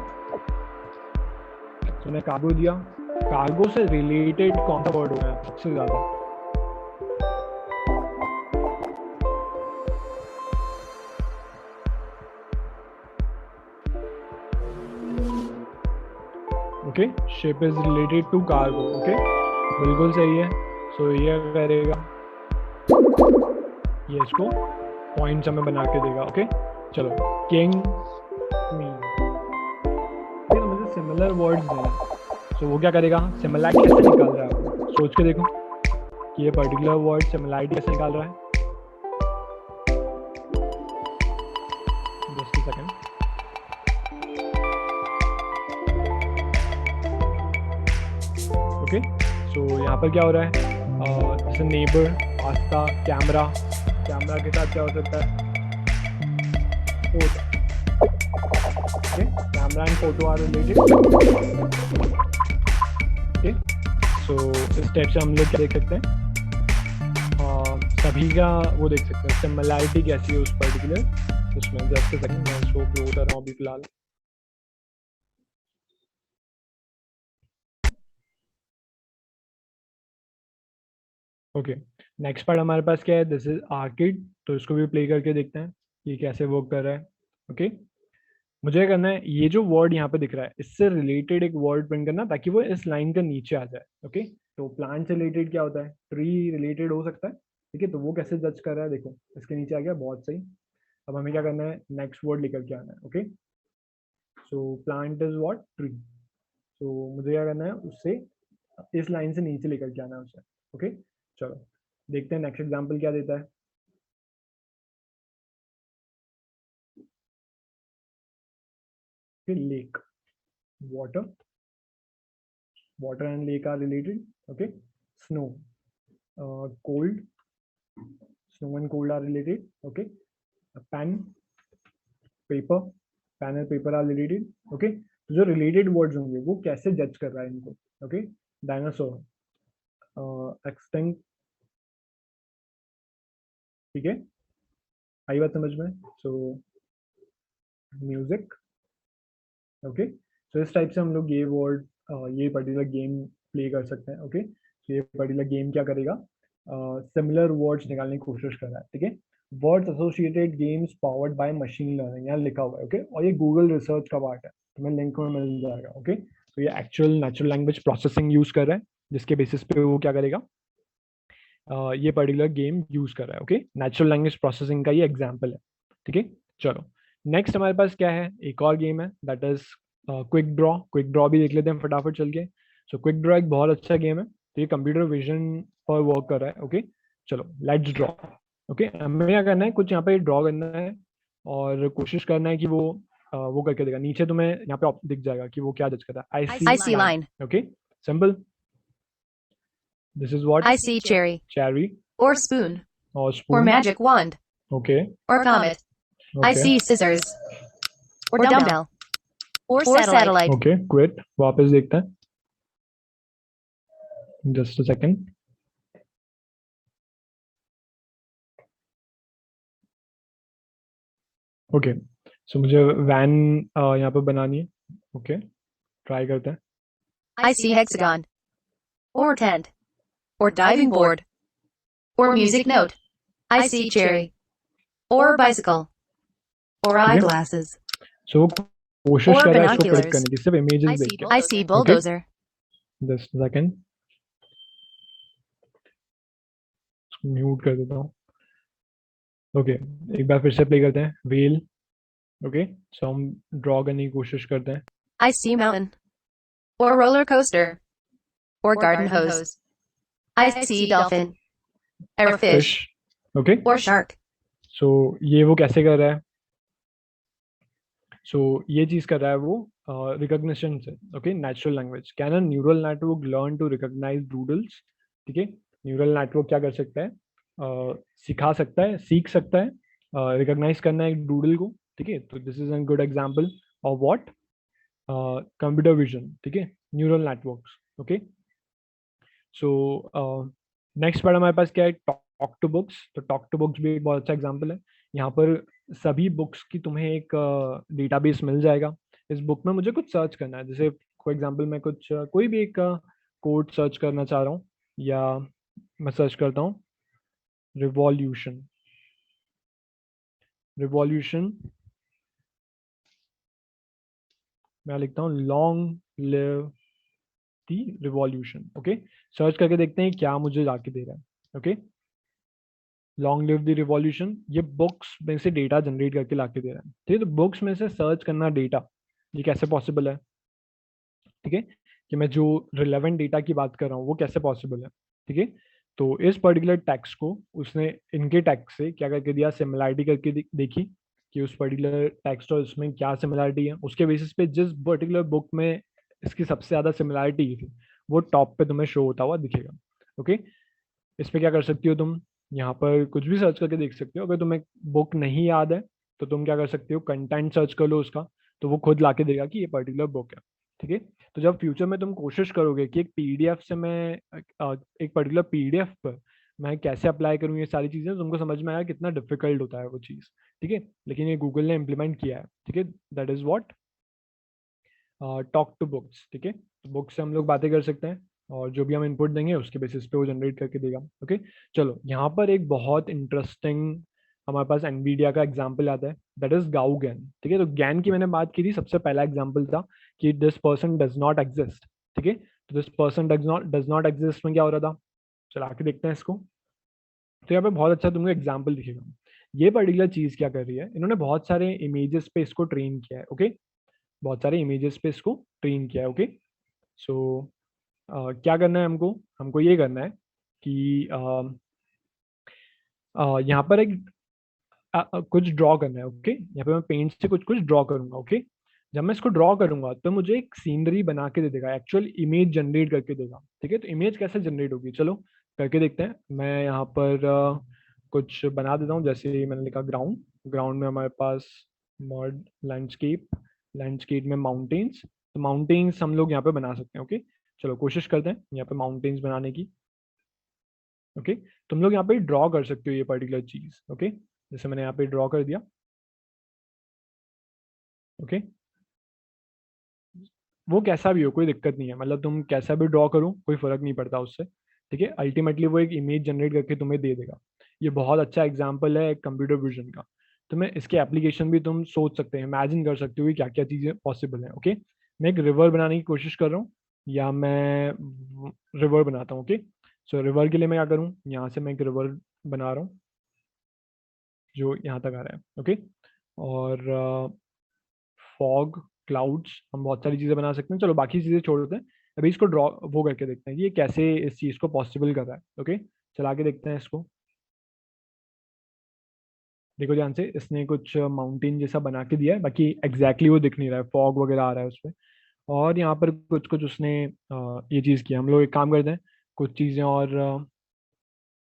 तो मैं कार्गो दिया. कार्गो से रिलेटेड कौन सा वर्ड होगा सबसे ज्यादा? Okay. Ship is related to cargo. Okay. बिल्कुल सही है. सो ये करेगा, ये इसको पॉइंट्स हमें बना के देगा. ओके. चलो किंग क्वीन. तो मुझे सिमिलर वर्ड्स देना. सो वो क्या करेगा, सिमिलैरिटी कैसे निकाल रहा है, सोच के देखो कि ये पर्टिकुलर वर्ड सिमिलैरिटी कैसे निकाल रहा है. Just a second. ओके. सो यहाँ पर क्या हो रहा है, जैसे नेबर, पास्ता, कैमरा के साथ क्या हो सकता है, photo. Okay. Camera and photo are related. Okay. So इस टाइप से हम लोग क्या देख सकते हैं, सभी का वो देख सकते हैं सिमिलैरिटी कैसी है उस पर्टिकुलर उसमें. जस्ट अ सेकंड, मैं इसको क्लोज कर रहा हूँ अभी फिलहाल. ओके. नेक्स्ट पार्ट हमारे पास क्या है, दिस इज आर्किड. तो इसको भी प्ले करके देखते हैं ये कैसे वर्क कर रहा है. ओके. मुझे क्या करना है, ये जो वर्ड यहाँ पे दिख रहा है इससे रिलेटेड एक वर्ड प्रिंट करना ताकि वो इस लाइन के नीचे आ जाए. ओके. तो प्लांट से रिलेटेड क्या होता है, ट्री रिलेटेड हो सकता है. ठीक है. तो वो कैसे जज कर रहा है, देखो इसके नीचे आ गया, बहुत सही. अब हमें क्या करना है, नेक्स्ट वर्ड लेकर के आना है. Okay. So plant is what? Tree. तो मुझे क्या करना है, उससे इस लाइन से नीचे लेकर के आना है उसे। ओके, चलो देखते हैं नेक्स्ट एग्जांपल क्या देता है। Lake, water, water and lake are related. Okay, snow, cold, snow and cold are related. Okay, a pen, paper, pen and paper are related. Okay, तो जो related words होंगे वो कैसे जज कर रहा है इनको? Okay, dinosaur, extinct, ठीक है, आई बात समझ में? सो म्यूजिक, ओके, सो इस टाइप से हम लोग ये वर्ड, ये पर्टिकुलर गेम प्ले कर सकते हैं। ओके, तो ये पर्टिकुलर गेम क्या करेगा, सिमिलर वर्ड्स निकालने की कोशिश कर रहा है। ठीक है, words associated games powered by machine learning, यहाँ लिखा हुआ है। ओके, और ये गूगल रिसर्च का पार्ट है, तुम्हें लिंक में मिल जाएगा। ओके, तो ये actual natural language processing use कर रहा है, जिसके बेसिस पे वो क्या करेगा, ये पर्टिकुलर गेम यूज कर रहा है। ओके, नेचुरल लैंग्वेज प्रोसेसिंग का ये एग्जाम्पल है। ठीक है, चलो नेक्स्ट हमारे पास क्या है, एक और गेम है, that is quick draw. Quick draw भी देख लेते हैं फटाफट चल के। सो क्विक ड्रॉ एक बहुत अच्छा गेम है, तो ये कंप्यूटर विजन पर वर्क कर रहा है। ओके, चलो लेट्स ड्रॉ। ओके, हमें क्या करना है, कुछ यहाँ पे ड्रॉ करना है और कोशिश करना है कि वो करके देगा। नीचे तुम्हें यहाँ पे दिख जाएगा कि वो क्या जज कर रहा है। I see line. Okay, simple. This is what? I see cherry. Cherry. Or spoon. Or Or spoon. magic wand. Okay. Or comet. I Okay. see scissors. Or dumbbell. Or satellite. Okay, quit. वापस देखते हैं। Just a second. Okay. So मुझे वैन यहाँ पे बनानी है। Okay. Try करते हैं। I see hexagon. Or tent. Or diving board. Or music note. I see cherry. Or bicycle. Or eyeglasses. So कोशिश Or कर रहा है इसको binoculars. predict करने की, सिर्फ images देख के। I see bulldozer. Just a second. Mute कर देता हूँ। ओके, एक बार फिर से प्ले करते हैं। व्हील। ओके, सो हम ड्रॉ करने की कोशिश करते हैं। I see mountain. Or roller coaster. Or garden hose. I see dolphin. Or fish. Okay, Or shark. सो ये वो कैसे कर रहा है, सो ये चीज कर रहा है वो रिकॉग्निशन से। Okay, natural language. Can a neural network learn to recognise doodles? ठीक है, न्यूरल नेटवर्क क्या कर सकता है, सिखा सकता है, सीख सकता है, रिकॉग्नाइज करना है एक डूडल को। ठीक है, तो this is a good example of what, computer vision. ठीक है, neural networks. Okay, so next part हमारे पास क्या है, टॉक टू बुक्स। तो टॉक टू बुक्स भी एक बहुत अच्छा एग्जांपल है। यहाँ पर सभी बुक्स की तुम्हें एक डेटाबेस मिल जाएगा। इस बुक में मुझे कुछ सर्च करना है, जैसे फॉर एग्जांपल मैं कुछ कोई भी एक कोड सर्च करना चाह रहा हूँ, या मैं सर्च करता हूँ रिवॉल्यूशन। रिवॉल्यूशन मैं लिखता हूँ लॉन्ग लिव दी रिवॉल्यूशन। ओके, सर्च करके देखते हैं क्या मुझे जाके दे रहा है। Okay, long live the revolution, ये बुक्स में से डेटा जनरेट करके लाके दे रहा है। ठीक है, तो बुक्स में से सर्च करना डेटा, ये कैसे पॉसिबल है? ठीक है, कि मैं जो रिलेवेंट डेटा की बात कर रहा हूँ वो कैसे पॉसिबल है? ठीक है, तो इस पर्टिकुलर टेक्स्ट को उसने इनके टेक्स्ट से क्या करके दिया, सिमिलरिटी करके देखी कि उस पर्टिकुलर टेक्स्ट और इसमें क्या सिमिलरिटी है। उसके बेसिस पे जिस पर्टिकुलर बुक में इसकी सबसे ज़्यादा सिमिलरिटी थी वो टॉप पे तुम्हें शो होता हुआ दिखेगा। ओके, इस पे क्या कर सकती हो तुम, यहाँ पर कुछ भी सर्च करके देख सकते हो। अगर तुम्हें बुक नहीं याद है तो तुम क्या कर सकते हो, कंटेंट सर्च कर लो उसका, तो वो खुद लाके देगा कि ये पर्टिकुलर बुक है। ठीक है, तो जब फ्यूचर में तुम कोशिश करोगे कि एक पीडीएफ से मैं एक पर्टिकुलर पीडीएफ पर मैं कैसे अप्लाई करूँ ये सारी चीज़ें, तुमको समझ में आया कितना डिफिकल्ट होता है वो चीज़। ठीक है, लेकिन ये गूगल ने इम्प्लीमेंट किया है। ठीक है, that is what talk to books. ठीक है, तो बुक से हम लोग बातें कर सकते हैं और जो भी हम इनपुट देंगे उसके बेसिस पे वो जनरेट करके देगा। ओके, चलो यहाँ पर एक बहुत इंटरेस्टिंग हमारे पास एनवीडिया का एग्जांपल आता है, दैट इज गाउ गैन। ठीक है, तो गैन की मैंने बात की थी, सबसे पहला एग्जांपल था कि this person does not exist. ठीक है, तो this person does not exist में क्या हो रहा था, चला के देखते हैं इसको। तो यहाँ पे बहुत अच्छा तुमको एग्जाम्पल दिखेगा। ये पर्टिकुलर चीज क्या कर रही है, इन्होंने बहुत सारे इमेजेस पे इसको ट्रेन किया है। ओके, बहुत सारे इमेजेस पे इसको ट्रेन किया है। ओके, सो क्या करना है हमको ये करना है कि यहाँ पर एक कुछ ड्रॉ करना है। ओके, यहाँ पे मैं पेंट से कुछ कुछ ड्रॉ करूंगा। ओके, जब मैं इसको ड्रॉ करूंगा तो मुझे एक सीनरी बना के दे देगा, एक्चुअल इमेज जनरेट करके देगा। ठीक है, तो इमेज कैसे जनरेट होगी, चलो करके देखते हैं। मैं यहाँ पर कुछ बना देता हूँ, जैसे मैंने लिखा ग्राउंड, ग्राउंड में हमारे पास मॉड, लैंडस्केप, लैंडस्केप में माउंटेन्स, तो माउंटेन्स हम लोग यहाँ पे बना सकते हैं। ओके, चलो कोशिश करते हैं यहाँ पे माउंटेन्स बनाने की। ओके, तुम लोग यहाँ पे ड्रॉ कर सकते हो ये पर्टिकुलर चीज। ओके, जैसे मैंने यहाँ पे ड्रॉ कर दिया। ओके, वो कैसा भी हो कोई दिक्कत नहीं है, मतलब तुम कैसा भी ड्रॉ करो कोई फर्क नहीं पड़ता उससे। ठीक है, अल्टीमेटली वो एक इमेज जनरेट करके तुम्हें दे देगा। ये बहुत अच्छा एग्जांपल है कंप्यूटर विजन का। तुम्हें इसके एप्लीकेशन भी तुम सोच सकते हैं, इमेजिन कर सकते हो कि क्या क्या चीज़ें पॉसिबल हैं। ओके, मैं एक रिवर बनाने की कोशिश कर रहा हूँ, या मैं रिवर बनाता हूँ। ओके, सो रिवर के लिए मैं क्या करूँ, यहाँ से मैं एक रिवर बना रहा हूँ जो यहाँ तक आ रहा है। ओके, और फॉग, क्लाउड्स, हम बहुत सारी चीज़ें बना सकते हैं। चलो बाकी चीज़ें छोड़ देते हैं, अभी इसको ड्रॉ वो करके देखते हैं कि ये कैसे इस चीज़ को पॉसिबल कर रहा है। ओके, चला के देखते हैं इसको। देखो ध्यान से, इसने कुछ माउंटेन जैसा बना के दिया है, बाकी एग्जैक्टली वो दिख नहीं रहा है, फॉग वगैरह आ रहा है उसमें। और यहाँ पर कुछ कुछ उसने ये चीज़ किया। हम लोग एक काम करते हैं, कुछ चीज़ें और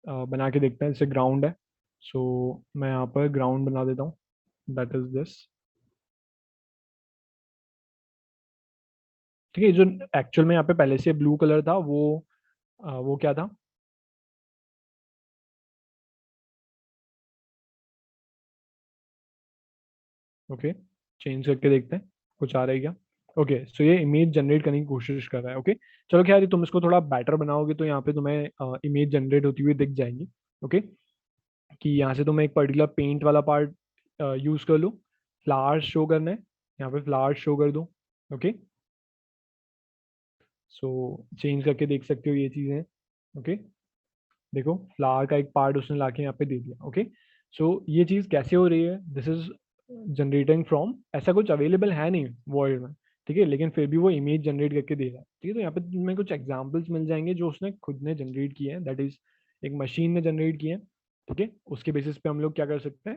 बना के देखते हैं। जैसे ग्राउंड है, सो मैं यहाँ पर ग्राउंड बना देता हूँ, दैट इज दिस। ठीक है, जो एक्चुअल में यहाँ पे पहले से ब्लू कलर था वो क्या था, ओके चेंज करके देखते हैं कुछ आ रहा है क्या। ओके, सो ये इमेज जनरेट करने की कोशिश कर रहा है। ओके, चलो खैर तुम इसको थोड़ा बेटर बनाओगे तो यहाँ पे तुम्हें इमेज जनरेट होती हुई दिख जाएंगी। ओके, कि यहाँ से तुम्हें एक पर्टिकुलर पेंट वाला पार्ट यूज कर लो, फ्लावर्स शो करना है, यहाँ पे फ्लावर्स शो कर दो। ओके, सो चेंज करके देख सकते हो ये चीज़ें। ओके, देखो फ्लावर का एक पार्ट उसने लाके यहाँ पे दे दिया। ओके, सो ये चीज़ कैसे हो रही है, दिस इज जनरेटिंग फ्रॉम, ऐसा कुछ अवेलेबल है नहीं वर्ल्ड में। ठीक है, लेकिन फिर भी वो इमेज जनरेट करके दे रहा है। ठीक है, तो यहाँ पे तुम्हें कुछ एग्जांपल्स मिल जाएंगे जो उसने खुद ने जनरेट किए हैं, दैट इज एक मशीन ने जनरेट किए हैं। ठीक है, उसके बेसिस पे हम लोग क्या कर सकते हैं,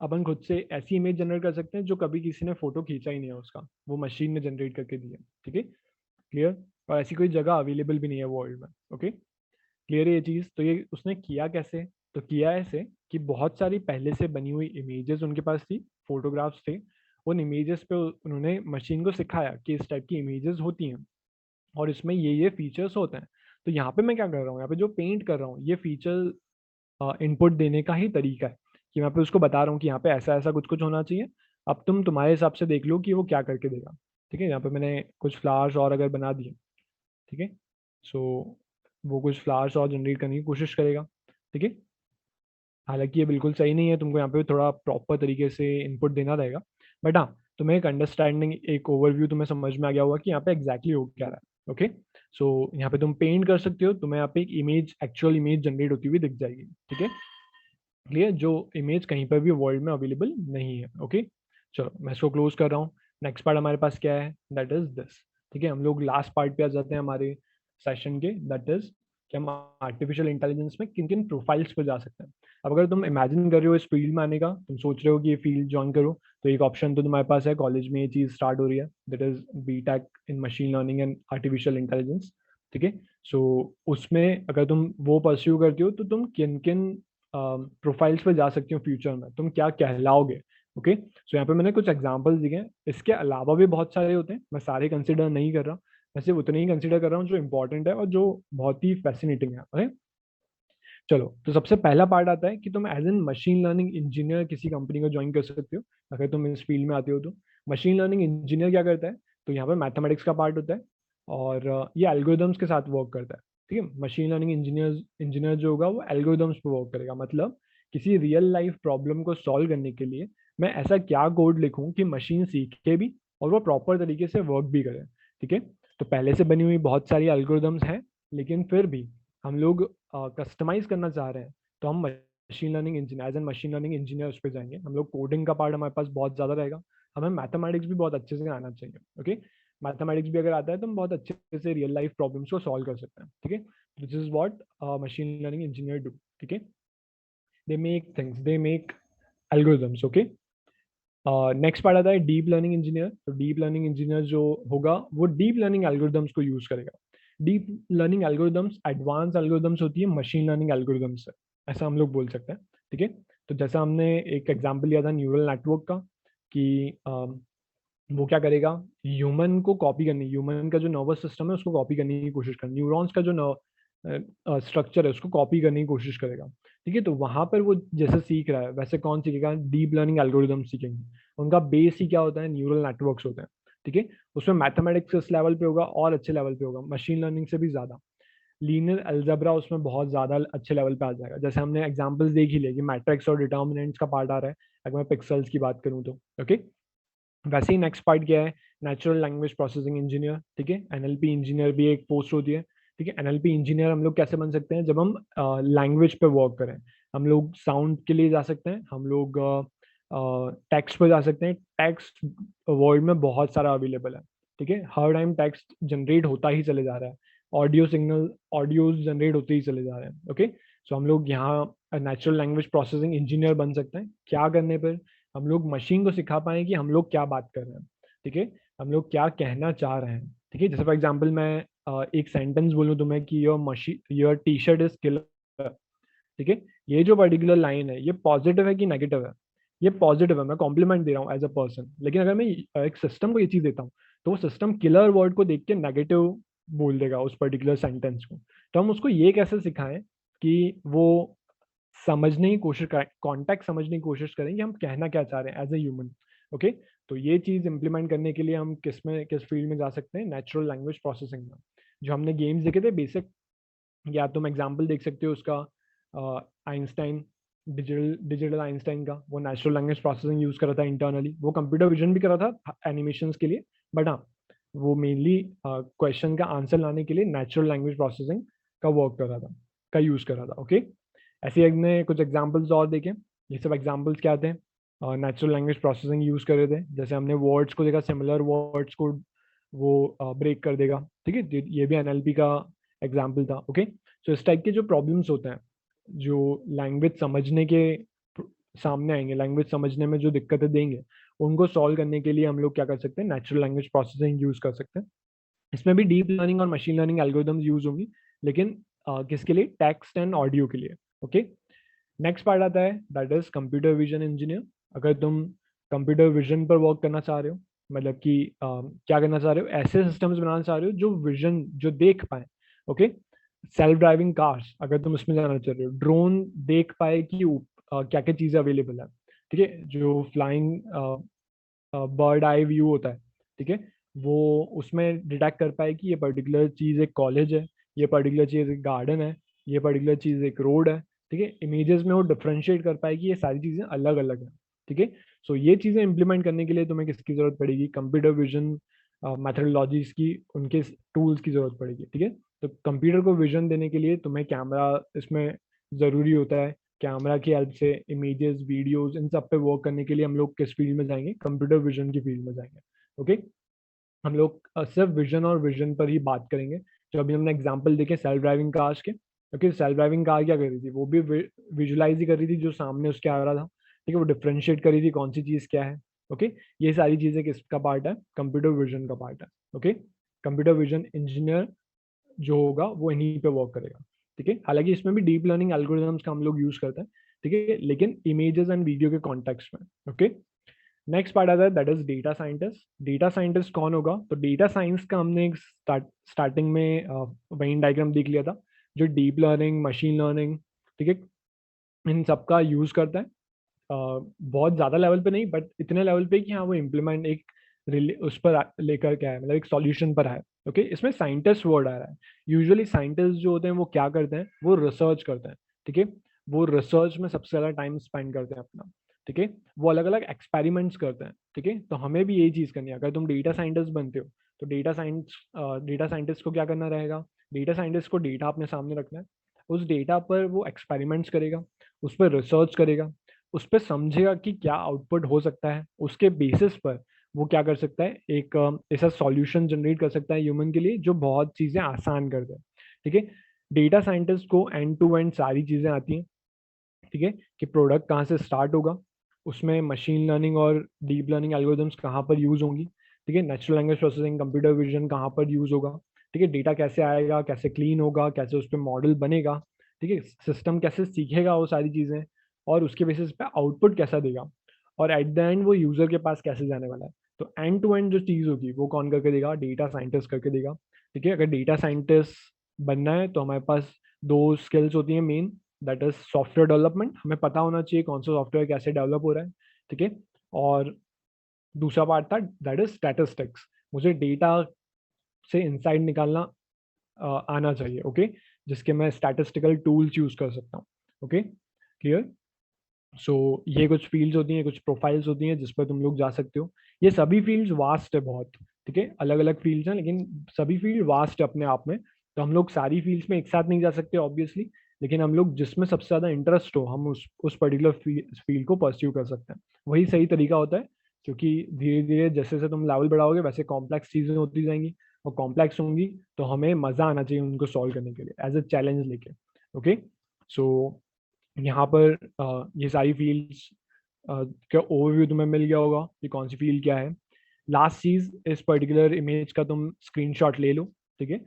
अपन खुद से ऐसी इमेज जनरेट कर सकते हैं जो कभी किसी ने फोटो खींचा ही नहीं है उसका, वो मशीन ने जनरेट करके दी है। ठीक है, क्लियर, और ऐसी कोई जगह अवेलेबल भी नहीं है वर्ल्ड में। ओके, क्लियर है ये चीज़। तो ये उसने किया कैसे, तो किया ऐसे कि बहुत सारी पहले से बनी हुई इमेजेस उनके पास थी, फोटोग्राफ्स थे, उन इमेजेस पे उन्होंने मशीन को सिखाया कि इस टाइप की इमेजेस होती हैं और इसमें ये फीचर्स होते हैं। तो यहाँ पे मैं क्या कर रहा हूँ, यहाँ पे जो पेंट कर रहा हूँ ये फीचर इनपुट देने का ही तरीका है, कि मैं पे उसको बता रहा हूँ कि यहाँ पे ऐसा ऐसा कुछ कुछ होना चाहिए। अब तुम तुम्हारे हिसाब से देख लो कि वो क्या करके देगा। ठीक है, यहाँ पे मैंने कुछ फ्लावर्स और अगर बना दिए, ठीक है, सो वो कुछ फ्लावर्स और जनरेट करने की कोशिश करेगा। ठीक है, हालांकि ये बिल्कुल सही नहीं है, तुमको यहाँ पे थोड़ा प्रॉपर तरीके से इनपुट देना रहेगा, बट हाँ तुम्हें एक अंडरस्टैंडिंग, एक ओवरव्यू तुम्हें समझ में आ गया होगा कि यहाँ पे एग्जैक्टली हो क्या रहा है। ओके, सो यहाँ पे तुम पेंट कर सकते हो, तुम्हें यहाँ पे एक इमेज, एक्चुअल इमेज जनरेट होती हुई दिख जाएगी। ठीक है, क्लियर, जो इमेज कहीं पर भी वर्ल्ड में अवेलेबल नहीं है। ओके, चलो मैं इसको क्लोज कर रहा हूँ। नेक्स्ट पार्ट हमारे पास क्या है, दैट इज दिस। ठीक है, हम लोग लास्ट पार्ट पे आ जाते हैं हमारे सेशन के, दैट इज कि हम आर्टिफिशियल इंटेलिजेंस में किन किन प्रोफाइल्स पे जा सकते हैं। अब अगर तुम इमेजिन कर रहे हो इस फील्ड में आने का, तुम सोच रहे हो कि ये फील्ड ज्वाइन करो, तो एक ऑप्शन तो तुम्हारे पास है, कॉलेज में ये चीज़ स्टार्ट हो रही है, that is BTech in machine learning and artificial intelligence. ठीक है, सो उसमें अगर तुम वो परस्यू करती हो तो तुम किन किन प्रोफाइल्स पे जा सकती हो फ्यूचर में, तुम क्या कहलाओगे। ओके, सो यहाँ पे मैंने कुछ एग्जांपल्स दिए हैं, इसके अलावा भी बहुत सारे होते हैं, मैं सारे कंसिडर नहीं कर रहा, मैं सिर्फ उतने ही कंसिडर कर रहा हूँ जो इंपॉर्टेंट है और जो बहुत ही फैसिनेटिंग है। ओके, चलो तो सबसे पहला पार्ट आता है कि तुम as an machine learning engineer किसी कंपनी को ज्वाइन कर सकते हो अगर तुम इस फील्ड में आते हो तो। मशीन लर्निंग इंजीनियर क्या करता है, तो यहाँ पर मैथमेटिक्स का पार्ट होता है और ये एल्गोरिदम्स के साथ वर्क करता है। ठीक है, मशीन लर्निंग इंजीनियर जो होगा वो एल्गोरिदम्स पे वर्क करेगा, मतलब किसी रियल लाइफ प्रॉब्लम को सॉल्व करने के लिए मैं ऐसा क्या कोड लिखूं कि मशीन सीखे भी और वो प्रॉपर तरीके से वर्क भी करे। ठीक है, तो पहले से बनी हुई बहुत सारी एल्गोरिदम्स हैं, लेकिन फिर भी हम लोग कस्टमाइज करना चाह रहे हैं तो हम machine learning engineer, as an machine learning engineer उस पर जाएंगे। हम लोग कोडिंग का पार्ट हमारे पास बहुत ज़्यादा रहेगा, हमें मैथमेटिक्स भी बहुत अच्छे से आना चाहिए। ओके, मैथमेटिक्स भी अगर आता है तो हम बहुत अच्छे से रियल लाइफ प्रॉब्लम्स को सॉल्व कर सकते हैं। ठीक है, this is what machine learning engineer do. ठीक है, they make things, they make algorithms. Okay, next part आता है डीप लर्निंग इंजीनियर। तो डीप लर्निंग इंजीनियर जो होगा वो डीप लर्निंग एल्गोरिथम्स को यूज करेगा। Deep learning algorithms advance algorithms होती है मशीन लर्निंग एल्गोरिथम्स से, ऐसा हम लोग बोल सकते हैं। ठीक है, तो जैसा हमने एक एग्जांपल लिया था न्यूरल नेटवर्क का कि वो क्या करेगा, ह्यूमन को कॉपी करनी, ह्यूमन का जो नर्वस सिस्टम है उसको कॉपी करने की कोशिश करेगा, न्यूरॉन्स का जो स्ट्रक्चर है उसको कॉपी करने की कोशिश करेगा। ठीक है, तो वहां पर वो जैसे सीख रहा है वैसे कौन सीखेगा, डीप लर्निंग एल्गोरिथम सीखेंगे। उनका बेस ही क्या होता है, न्यूरल नेटवर्क्स होते हैं। ठीक है, उसमें मैथमेटिक्स इस लेवल पे होगा और अच्छे लेवल पे होगा, मशीन लर्निंग से भी ज्यादा। लीनियर अलजेब्रा उसमें बहुत ज्यादा अच्छे लेवल पे आ जाएगा। जैसे हमने एग्जांपल्स देख ही लिए कि मैट्रिक्स और डिटर्मिनेंट्स का पार्ट आ रहा है अगर मैं पिक्सेल्स की बात करूँ तो। ओके, वैसे ही नेक्स्ट पार्ट क्या है, नेचुरल लैंग्वेज प्रोसेसिंग इंजीनियर। ठीक है, एनएलपी इंजीनियर भी एक पोस्ट होती है। ठीक है, एनएलपी इंजीनियर हम लोग कैसे बन सकते हैं, जब हम लैंग्वेज पे वर्क करें। हम लोग साउंड के लिए जा सकते हैं, हम लोग टेक्स्ट पे जा सकते हैं। टेक्स्ट वर्ल्ड में बहुत सारा अवेलेबल है। ठीक है, हर टाइम टेक्स्ट जनरेट होता ही चले जा रहा है, ऑडियो सिग्नल ऑडियोज जनरेट होते ही चले जा रहे हैं। ओके, सो हम लोग यहाँ नेचुरल लैंग्वेज प्रोसेसिंग इंजीनियर बन सकते हैं। क्या करने पर, हम लोग मशीन को सिखा पाए कि हम लोग क्या बात कर रहे हैं। ठीक है, हम लोग क्या कहना चाह रहे हैं। ठीक है, जैसे फॉर एग्जांपल मैं एक सेंटेंस बोलूँ तुम्हें कि your T shirt is killer. ठीक है, ये जो पर्टिकुलर लाइन है ये पॉजिटिव है कि नेगेटिव है, ये पॉजिटिव है, मैं कॉम्प्लीमेंट दे रहा हूँ एज अ पर्सन। लेकिन अगर मैं एक सिस्टम को ये चीज देता हूँ तो वो सिस्टम किलर वर्ड को देख के नेगेटिव बोल देगा उस पर्टिकुलर सेंटेंस को। तो हम उसको ये कैसे सिखाएं कि वो समझने की कोशिश करें, कॉन्टेक्स्ट समझने की कोशिश करें कि हम कहना क्या चाह रहे हैं एज ए ह्यूमन। ओके, तो ये चीज इंप्लीमेंट करने के लिए हम किस फील्ड में जा सकते हैं, नेचुरल लैंग्वेज प्रोसेसिंग में। जो हमने गेम्स देखे थे बेसिक, या तुम एग्जाम्पल देख सकते हो उसका आइंस्टाइन, डिजिटल आइंस्टाइन का, वो नेचुरल लैंग्वेज प्रोसेसिंग यूज कर रहा था इंटरनली। वो कंप्यूटर विजन भी कर रहा था एनिमेशंस के लिए, बट हाँ वो मेनली क्वेश्चन का आंसर लाने के लिए नेचुरल लैंग्वेज प्रोसेसिंग का वर्क कर रहा था, का यूज कर रहा था। ओके, ऐसे ही हमने कुछ एग्जाम्पल्स और देखे। ये सब एग्जाम्पल्स क्या थे, नेचुरल लैंग्वेज प्रोसेसिंग यूज कर रहे थे। जैसे हमने वर्ड्स को देखा, सिमिलर वर्ड्स को वो ब्रेक कर देगा। ठीक है, ये भी एनएलपी का एग्जाम्पल था। ओके, सो इस टाइप के जो प्रॉब्लम्स होते हैं जो लैंग्वेज समझने के सामने आएंगे, लैंग्वेज समझने में जो दिक्कतें देंगे, उनको सॉल्व करने के लिए हम लोग क्या कर सकते हैं, नेचुरल लैंग्वेज प्रोसेसिंग यूज कर सकते हैं। इसमें भी डीप लर्निंग और मशीन लर्निंग एल्गोरिथम्स यूज होंगी, लेकिन किसके लिए, टेक्स्ट एंड ऑडियो के लिए। ओके, नेक्स्ट पार्ट आता है that is computer vision engineer. अगर तुम कंप्यूटर विजन पर वर्क करना चाह रहे हो, मतलब कि क्या करना चाह रहे हो, ऐसे सिस्टम्स बनाना चाह रहे हो जो विजन, जो देख पाए। ओके, सेल्फ ड्राइविंग कार्स अगर तुम उसमें जाना चाह रहे हो, ड्रोन देख पाए कि क्या क्या चीज़ें अवेलेबल है। ठीक है, जो फ्लाइंग बर्ड आई व्यू होता है, ठीक है, वो उसमें डिटेक्ट कर पाए कि ये पर्टिकुलर चीज़ एक कॉलेज है, ये पर्टिकुलर चीज़ एक गार्डन है, ये पर्टिकुलर चीज़ एक रोड है। ठीक है, इमेजेस में वो डिफ्रेंशिएट कर पाए कि ये सारी चीज़ें अलग अलग हैं। ठीक है, सो ये चीज़ें इंप्लीमेंट करने के लिए तुम्हें किसकी ज़रूरत पड़ेगी, कंप्यूटर विजन मैथडोलॉजीज की, उनके टूल्स की ज़रूरत पड़ेगी। ठीक है, तो कंप्यूटर को विजन देने के लिए तुम्हें कैमरा इसमें ज़रूरी होता है। कैमरा की हेल्प से इमेजेस, वीडियोस, इन सब पे वर्क करने के लिए हम लोग किस फील्ड में जाएंगे, कंप्यूटर विजन की फील्ड में जाएंगे। ओके, हम लोग सिर्फ विजन और विजन पर ही बात करेंगे। जो अभी हमने एग्जांपल देखे सेल्फ ड्राइविंग कार्स के। ओके, सेल्फ ड्राइविंग कार क्या कर रही थी, वो भी विजुलाइज ही कर रही थी जो सामने उसके आ रहा था। ठीक है, वो डिफ्रेंशिएट कर रही थी कौन सी चीज़ क्या है। ओके, ये सारी चीज़ें किसका पार्ट है, कंप्यूटर विजन का पार्ट है। ओके, कंप्यूटर विजन इंजीनियर जो होगा वो इन्हीं पे वर्क करेगा। ठीक है, हालांकि इसमें भी डीप लर्निंग एल्गोरिथम्स का हम लोग यूज करते हैं। ठीक है, लेकिन इमेजेस एंड वीडियो के कॉन्टेक्स्ट में। ओके, नेक्स्ट पार्ट आता है that is data scientist. Data scientist कौन होगा, तो डेटा साइंस का हमने एक स्टार्टिंग में वेन डायग्राम देख लिया था, जो डीप लर्निंग, मशीन लर्निंग, ठीक है, इन सब का यूज करता है। बहुत ज़्यादा लेवल पे नहीं, बट इतने लेवल पे कि हाँ वो इम्प्लीमेंट एक उस पर लेकर के आए, मतलब एक सॉल्यूशन पर है। ओके, इसमें साइंटिस्ट वर्ड आ रहा है। यूजुअली साइंटिस्ट जो होते हैं वो क्या करते हैं, वो रिसर्च करते हैं। ठीक है, वो रिसर्च में सबसे ज़्यादा टाइम स्पेंड करते हैं अपना। ठीक है, वो अलग अलग एक्सपेरिमेंट्स करते हैं। ठीक है, तो हमें भी यही चीज़ करनी है। अगर तुम डेटा साइंटिस्ट बनते हो तो डेटा साइंटिस्ट को क्या करना रहेगा, डेटा साइंटिस्ट को डेटा अपने सामने रखना है, उस डेटा पर वो एक्सपेरिमेंट्स करेगा, उस पर रिसर्च करेगा, उस पर समझेगा कि क्या आउटपुट हो सकता है, उसके बेसिस पर वो क्या कर सकता है, एक ऐसा सॉल्यूशन जनरेट कर सकता है ह्यूमन के लिए जो बहुत चीज़ें आसान कर दे। ठीक है, डेटा साइंटिस्ट को एंड टू एंड सारी चीज़ें आती हैं। ठीक है, कि प्रोडक्ट कहाँ से स्टार्ट होगा, उसमें मशीन लर्निंग और डीप लर्निंग एल्गोरिथम्स कहाँ पर यूज़ होंगी। ठीक है, natural language processing, computer vision कहाँ पर यूज़ होगा। ठीक है, डेटा कैसे आएगा, कैसे क्लीन होगा, कैसे उस पर मॉडल बनेगा। ठीक है, सिस्टम कैसे सीखेगा वो सारी चीज़ें, और उसके बेसिस पे आउटपुट कैसा देगा, और एट द एंड वो यूज़र के पास कैसे जाने वाला है। तो एंड टू एंड जो चीज़ होगी वो कौन करके देगा, डेटा साइंटिस्ट करके देगा। ठीक है, अगर डेटा साइंटिस्ट बनना है तो हमारे पास दो स्किल्स होती हैं main, that is software development, हमें पता होना चाहिए कौन सा सॉफ्टवेयर कैसे डेवलप हो रहा है। ठीक है, और दूसरा पार्ट था दैट इज स्टैटिस्टिक्स, मुझे डेटा से इंसाइट निकालना आना चाहिए। ओके, जिसके मैं स्टैटिस्टिकल टूल्स यूज कर सकता हूँ। Okay, clear. सो ये कुछ फील्ड्स होती हैं, कुछ प्रोफाइल्स होती हैं जिस पर तुम लोग जा सकते हो। ये सभी फील्ड्स वास्ट है बहुत। ठीक है, अलग अलग फील्ड्स हैं लेकिन सभी फील्ड वास्ट है अपने आप में। तो हम लोग सारी फील्ड्स में एक साथ नहीं जा सकते ऑब्वियसली, लेकिन हम लोग जिसमें सबसे ज़्यादा इंटरेस्ट हो हम उस पर्टिकुलर फील्ड को परस्यू कर सकते हैं। वही सही तरीका होता है, क्योंकि धीरे धीरे जैसे जैसे तुम लेवल बढ़ाओगे वैसे कॉम्प्लेक्स चीज़ें होती जाएंगी, और कॉम्प्लेक्स होंगी तो हमें मज़ा आना चाहिए उनको सॉल्व करने के लिए एज ए चैलेंज लेके। ओके, सो यहाँ पर ये सारी फील्ड्स का ओवरव्यू तुम्हें मिल गया होगा कि कौन सी फील्ड क्या है। लास्ट चीज़, इस पर्टिकुलर इमेज का तुम स्क्रीनशॉट ले लो। ठीक है,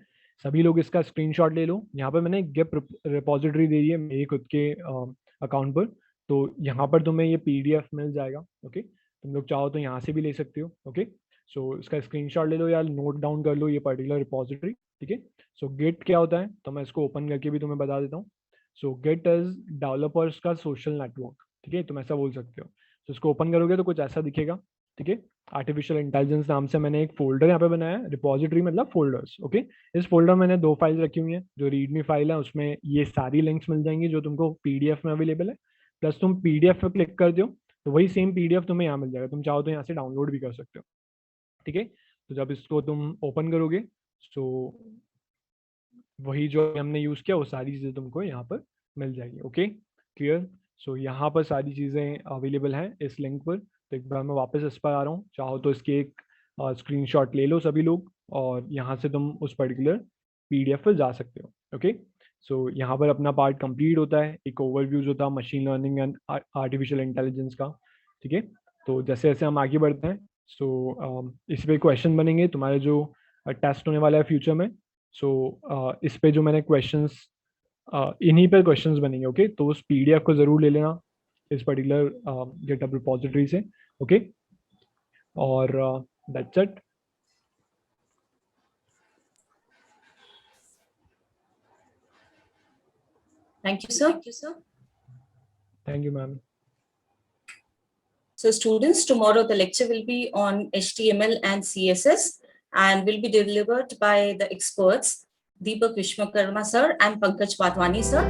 सभी लोग इसका स्क्रीनशॉट ले लो। यहाँ पर मैंने गिप रिपोजिटरी दे दी है मेरे खुद के अकाउंट पर, तो यहाँ पर तुम्हें ये PDF मिल जाएगा। ओके, तुम लोग चाहो तो यहाँ से भी ले सकते हो। ओके, सो इसका स्क्रीनशॉट ले लो या नोट डाउन कर लो ये पर्टिकुलर रिपोजिटरी। ठीक है, सो गिट क्या होता है तो मैं इसको ओपन करके भी तुम्हें बता देता हूँ। सो गिट इज डेवलपर्स का सोशल नेटवर्क। ठीक है, तुम ऐसा बोल सकते हो। तो इसको ओपन करोगे तो कुछ ऐसा दिखेगा। ठीक है, आर्टिफिशियल इंटेलिजेंस नाम से मैंने एक फोल्डर यहाँ पे बनाया है, रिपोजिटरी मतलब फोल्डर्स। ओके, इस फोल्डर में मैंने 2 फाइल्स रखी हुई हैं। जो रीडमी फाइल है उसमें ये सारी लिंक्स मिल जाएंगी जो तुमको PDF में अवेलेबल है, प्लस तुम PDF पे क्लिक कर दो तो वही सेम PDF तुम्हें यहाँ मिल जाएगा। तुम चाहो तो यहाँ से डाउनलोड भी कर सकते हो। ठीक है, तो जब इसको तुम ओपन करोगे तो वही जो हमने यूज़ किया वो सारी चीज़ें तुमको यहाँ पर मिल जाएगी। Okay, clear. सो यहाँ पर सारी चीज़ें अवेलेबल हैं इस लिंक पर। तो एक बार मैं वापस इस पर आ रहा हूँ, चाहो तो इसके एक स्क्रीनशॉट ले लो सभी लोग, और यहाँ से तुम उस पर्टिकुलर PDF पर जा सकते हो। ओके, सो यहाँ पर अपना पार्ट कंप्लीट होता है, एक ओवरव्यूज होता है machine learning and artificial intelligence का। ठीक है, तो जैसे जैसे हम आगे बढ़ते हैं सो इस पर क्वेश्चन बनेंगे तुम्हारे जो टेस्ट होने वाला है फ्यूचर में। सो इस पे जो मैंने क्वेश्चंस इन्हीं पे क्वेश्चंस बनेंगे। ओके, तो उस PDF को ज़रूर ले लेना इस पर्टिकुलर गिटहब रिपोजिटरी से। ओके, और that's it. Thank you, sir. Thank you ma'am. So students, tomorrow the lecture will be on HTML and CSS and will be delivered by the experts Deepak Vishwakarma sir and Pankaj Wadhwani sir.